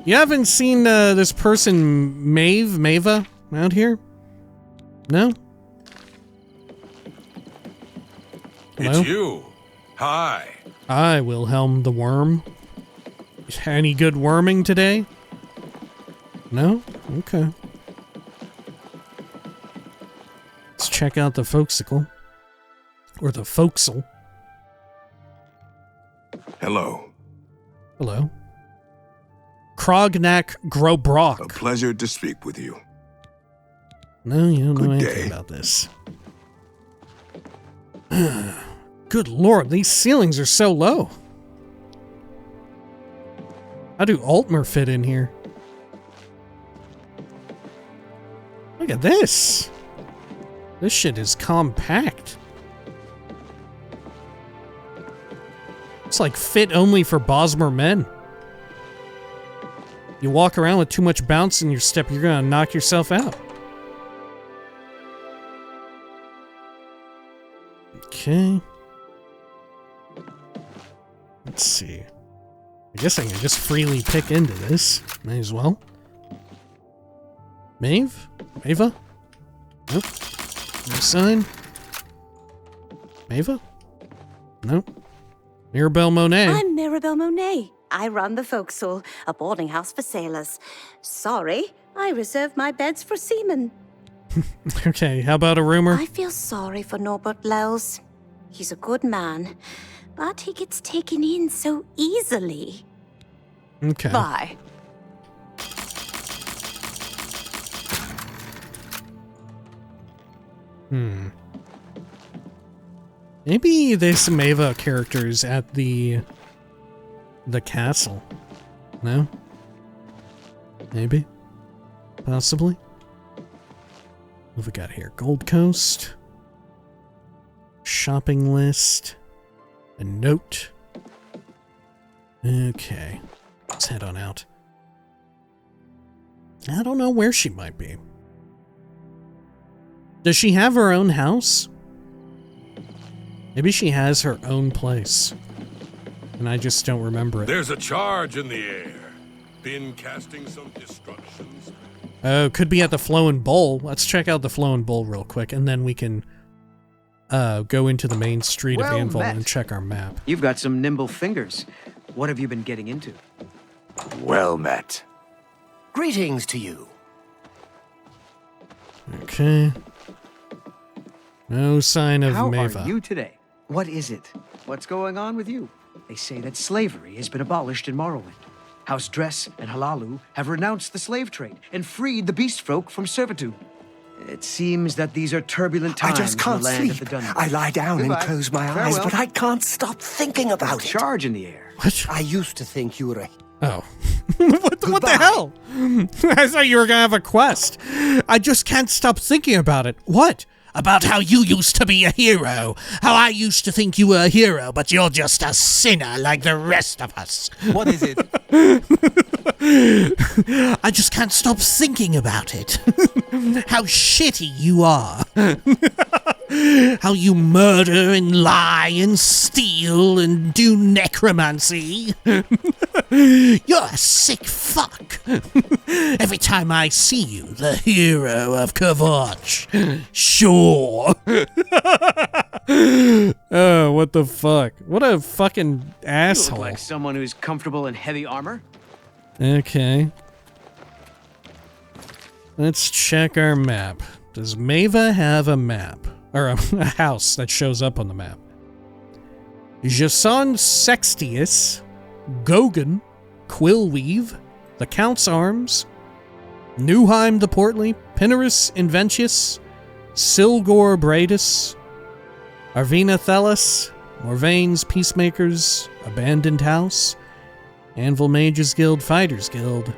You haven't seen this person, Mava, out here? No? Hello? It's you. Hi. Hi, Wilhelm the Worm. Any good worming today? No? Okay. Let's check out the foxicle. Or the foxel. Hello. Hello. Krognak Grobrock. A pleasure to speak with you. No, you don't know Good anything day. about this. Good lord, these ceilings are so low. How do Altmer fit in here? Look at this. This shit is compact. It's like fit only for Bosmer men. You walk around with too much bounce in your step, you're gonna knock yourself out. Okay. Let's see. I guess I can just freely pick into this. May as well. Maeve? Mava? Nope. No sign. Mava? Nope. Mirabelle Monet. I'm Mirabelle Monet. I run the Forecastle, a boarding house for sailors. Sorry, I reserve my beds for seamen. Okay, how about a rumor? I feel sorry for Norbert Lels. He's a good man, but he gets taken in so easily. Okay. Bye. Maybe this Mava character is at the castle. No? Maybe? Possibly? What have we got here? Gold Coast. Shopping list. A note. Okay. Let's head on out. I don't know where she might be. Does she have her own house? Maybe she has her own place. And I just don't remember it. There's a charge in the air. Been casting some destructions. Oh, could be at the Flowing Bowl. Let's check out the Flowing Bowl real quick, and then we can go into the main street of Anvil and check our map. You've got some nimble fingers. What have you been getting into? Well met. Greetings to you. Okay. No sign of How Maeva. are you today? What is it? What's going on with you? They say that slavery has been abolished in Morrowind. House Dress and Halalu have renounced the slave trade and freed the beast folk from servitude. It seems that these are turbulent I times just in can't the land of sleep. the Dungeon. I lie down Goodbye. and close my eyes, Farewell. but I can't stop thinking about it. Charge in the air. What? I used to think you were a... Oh. What the Goodbye. hell? I thought you were gonna have a quest. I just can't stop thinking about it. What? About how you used to be a hero. How I used to think you were a hero, but you're just a sinner like the rest of us. What is it? I just can't stop thinking about it. How shitty you are. How you murder and lie and steal and do necromancy. You're a sick fuck. Every time I see you, the hero of Kavach. Sure. Oh, what the fuck? What a fucking You look asshole. like someone who's comfortable in heavy armor. Okay. Let's check our map. Does Maeva have a map? Or a house that shows up on the map? Jason Sextius, Gogan, Quillweave, the Count's Arms, Newheim the Portly, Pinnerus Inventius, Silgor Bradus, Arvina Thelis, Morvane's Peacemakers, Abandoned House, Anvil Mages Guild, Fighters Guild,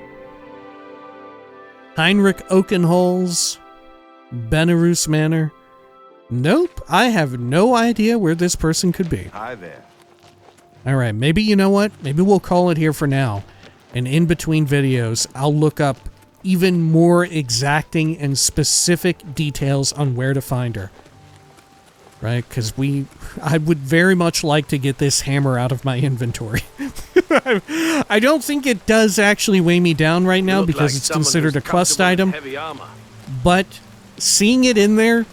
Heinrich Oakenholes, Belarus Manor. Nope, I have no idea where this person could be. Hi there. Alright, maybe you know what? Maybe we'll call it here for now. And in between videos, I'll look up even more exacting and specific details on where to find her. Right? Because I would very much like to get this hammer out of my inventory. I don't think it does actually weigh me down right now because it's considered a quest item. But seeing it in there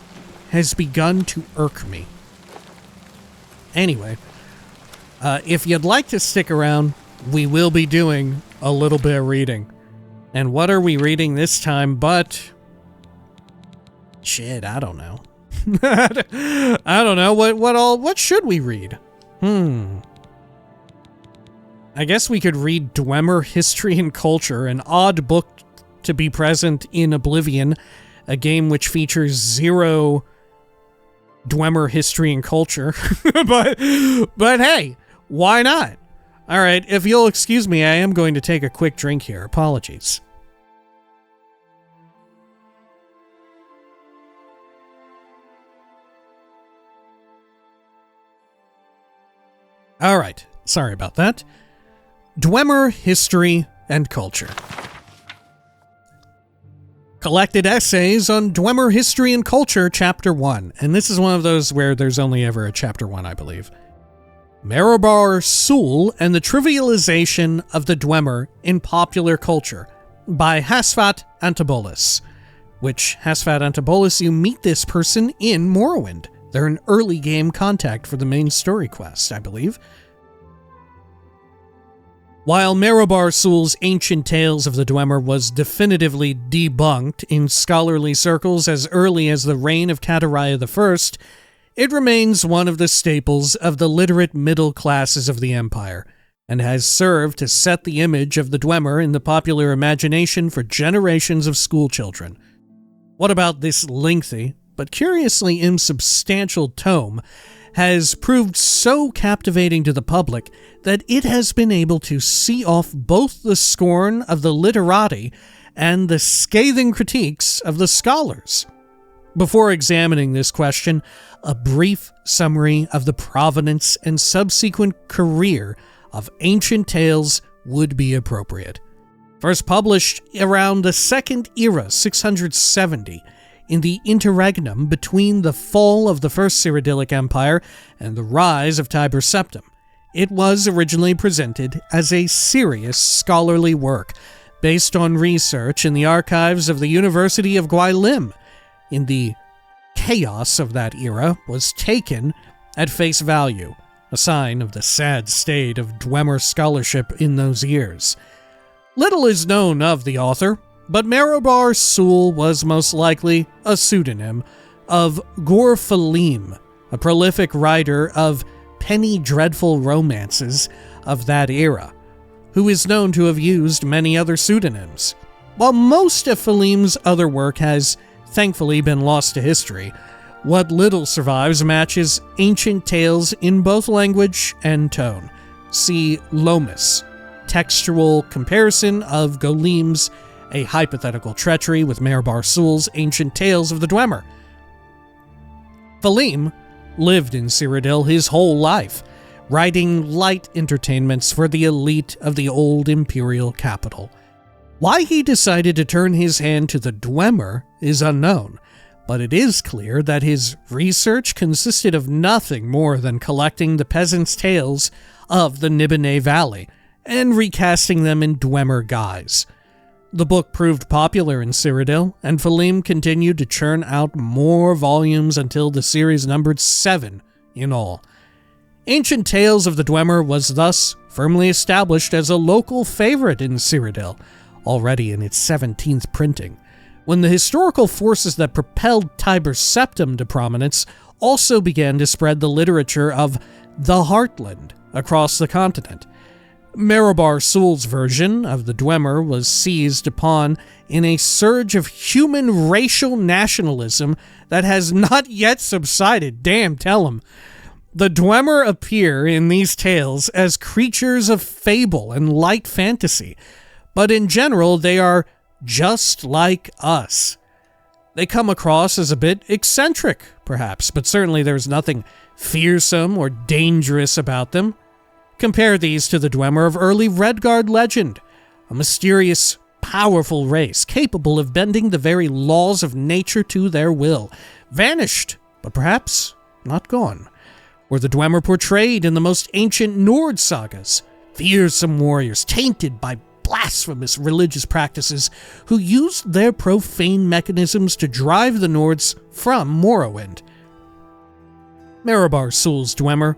has begun to irk me. Anyway, if you'd like to stick around, we will be doing a little bit of reading. And what are we reading this time but... Shit, I don't know. I don't know. What should we read? I guess we could read Dwemer History and Culture, an odd book to be present in Oblivion, a game which features zero Dwemer history and culture. but hey, why not? All right, if you'll excuse me, I am going to take a quick drink here. Apologies. All right, sorry about that. Dwemer History and Culture. Collected Essays on Dwemer History and Culture, Chapter 1. And this is one of those where there's only ever a Chapter 1, I believe. Mehrunes Razor and the Trivialization of the Dwemer in Popular Culture by Hasfat Antibolus. Which, Hasfat Antibolus, you meet this person in Morrowind. They're an early game contact for the main story quest, I believe. While Mehrunes Razor's Ancient Tales of the Dwemer was definitively debunked in scholarly circles as early as the reign of Catariah I, it remains one of the staples of the literate middle classes of the Empire, and has served to set the image of the Dwemer in the popular imagination for generations of schoolchildren. What about this lengthy, but curiously insubstantial tome has proved so captivating to the public that it has been able to see off both the scorn of the literati and the scathing critiques of the scholars? Before examining this question, a brief summary of the provenance and subsequent career of Ancient Tales would be appropriate. First published around the Second Era, 670, in the interregnum between the fall of the First Cyrodiilic Empire and the rise of Tiber Septim, it was originally presented as a serious scholarly work based on research in the archives of the University of Gwylim. In the chaos of that era was taken at face value, a sign of the sad state of Dwemer scholarship in those years. Little is known of the author, but Mehrunes Razor was most likely a pseudonym of Gor-Falim, a prolific writer of penny dreadful romances of that era, who is known to have used many other pseudonyms. While most of Falim's other work has thankfully been lost to history, what little survives matches ancient tales in both language and tone. See Lomus, textual comparison of Golem's A Hypothetical Treachery with Mehrunes Razor's Ancient Tales of the Dwemer. Falim lived in Cyrodiil his whole life, writing light entertainments for the elite of the old imperial capital. Why he decided to turn his hand to the Dwemer is unknown, but it is clear that his research consisted of nothing more than collecting the peasants' tales of the Nibene Valley and recasting them in Dwemer guise. The book proved popular in Cyrodiil, and Falim continued to churn out more volumes until the series numbered 7 in all. Ancient Tales of the Dwemer was thus firmly established as a local favorite in Cyrodiil, already in its 17th printing, when the historical forces that propelled Tiber Septim to prominence also began to spread the literature of the Heartland across the continent. Mehrunes Razor's version of the Dwemer was seized upon in a surge of human racial nationalism that has not yet subsided. Damn, tell 'em. The Dwemer appear in these tales as creatures of fable and light fantasy, but in general they are just like us. They come across as a bit eccentric, perhaps, but certainly there's nothing fearsome or dangerous about them. Compare these to the Dwemer of early Redguard legend, a mysterious, powerful race capable of bending the very laws of nature to their will, vanished, but perhaps not gone. Or the Dwemer portrayed in the most ancient Nord sagas, fearsome warriors tainted by blasphemous religious practices who used their profane mechanisms to drive the Nords from Morrowind. Mehrunes Razor's Dwemer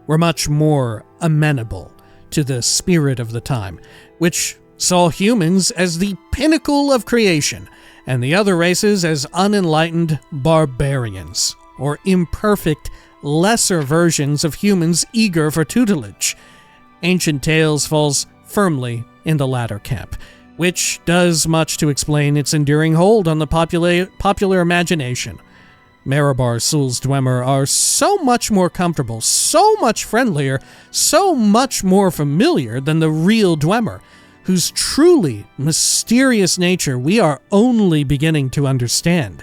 were much more amenable to the spirit of the time, which saw humans as the pinnacle of creation and the other races as unenlightened barbarians, or imperfect, lesser versions of humans eager for tutelage. Ancient Tales falls firmly in the latter camp, which does much to explain its enduring hold on the popular imagination. Mehrunes Razor's Dwemer are so much more comfortable, so much friendlier, so much more familiar than the real Dwemer, whose truly mysterious nature we are only beginning to understand.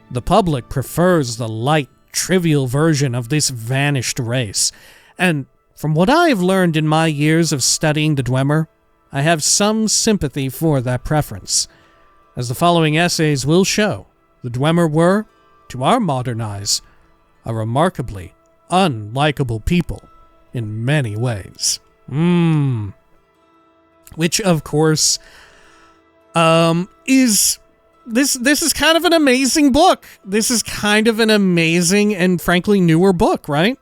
The public prefers the light, trivial version of this vanished race, and from what I have learned in my years of studying the Dwemer, I have some sympathy for that preference. As the following essays will show, the Dwemer were, to our modern eyes, a remarkably unlikable people in many ways. Which, of course, is... This is kind of an amazing book. This is kind of an amazing and frankly newer book, right?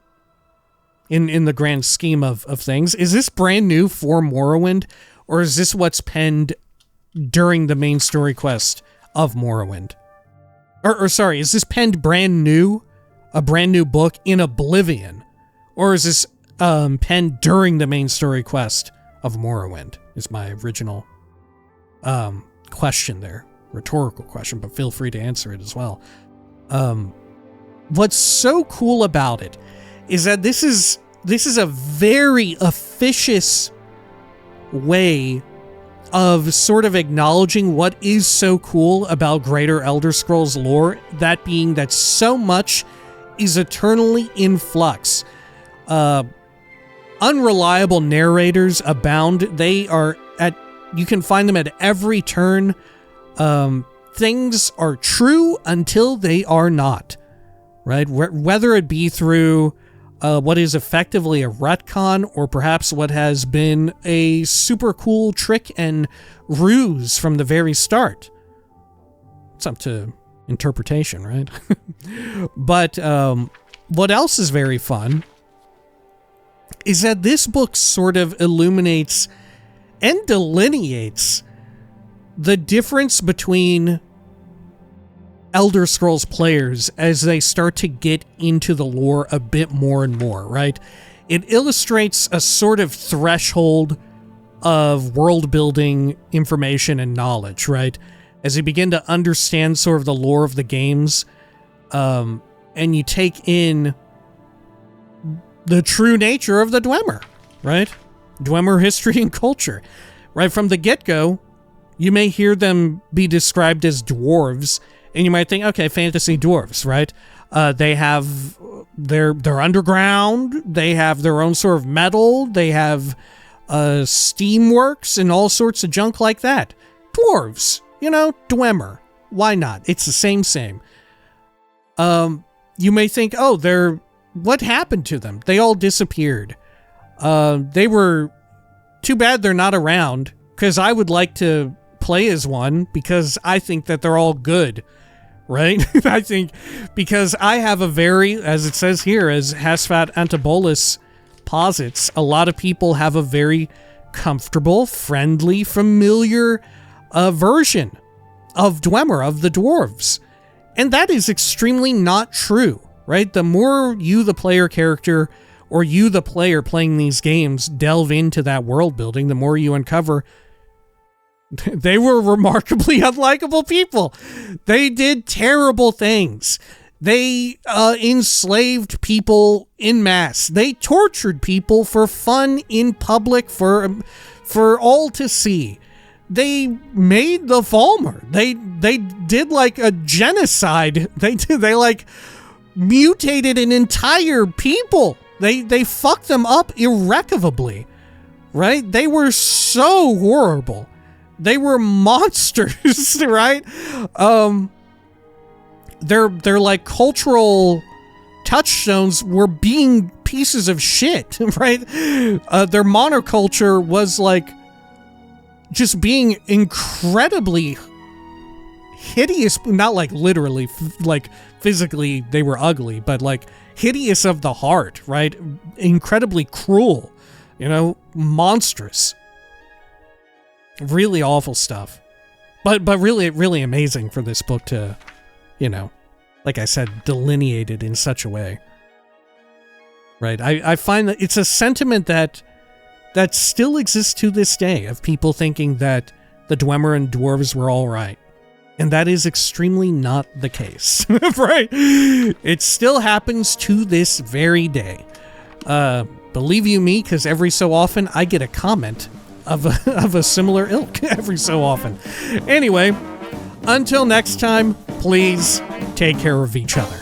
In the grand scheme of things. Is this brand new for Morrowind, or is this what's penned during the main story quest of Morrowind? Or sorry, is this penned brand new? A brand new book in Oblivion? Or is this penned during the main story quest of Morrowind? Is my original question there. Rhetorical question, but feel free to answer it as well. What's so cool about it is that this is a very officious way of sort of acknowledging what is so cool about greater Elder Scrolls lore, that being that so much is eternally in flux. Unreliable narrators abound. You can find them at every turn. Things are true until they are not, right? Whether it be through what is effectively a retcon, or perhaps what has been a super cool trick and ruse from the very start. It's up to interpretation, right? But what else is very fun is that this book sort of illuminates and delineates the difference between Elder Scrolls players as they start to get into the lore a bit more and more, right? It illustrates a sort of threshold of world building information and knowledge, right? As you begin to understand sort of the lore of the games, and you take in the true nature of the Dwemer, right? Dwemer history and culture. Right from the get-go, you may hear them be described as dwarves, and you might think, okay, fantasy dwarves, right? They have, they're underground, they have their own sort of metal, they have steamworks and all sorts of junk like that. Dwarves, you know, Dwemer. Why not? It's the same. You may think, oh, what happened to them? They all disappeared. They were, too bad they're not around, because I would like to play as one, because I think that they're all good, right? I think, because I have a very, as it says here, as Hasfat Antibolus posits, a lot of people have a very comfortable, friendly, familiar version of Dwemer, of the dwarves. And that is extremely not true, right? The more you, the player character, or you, the player playing these games, delve into that world building, the more you uncover they were remarkably unlikable people. They did terrible things. They enslaved people en masse. They tortured people for fun in public for all to see. They made the Falmer. They did like a genocide. They like mutated an entire people. They fucked them up irrecoverably, right? They were so horrible. They were monsters, right? Their like cultural touchstones were being pieces of shit, right? Their monoculture was like just being incredibly hideous, not like literally, like physically they were ugly, but like hideous of the heart, right? Incredibly cruel, you know, monstrous. Really awful stuff. But really, really amazing for this book to, you know, like I said, delineate it in such a way. Right? I find that it's a sentiment that still exists to this day, of people thinking that the Dwemer and dwarves were all right. And that is extremely not the case, right? It still happens to this very day. Believe you me, because every so often I get a comment of a similar ilk every so often. Anyway, until next time, please take care of each other.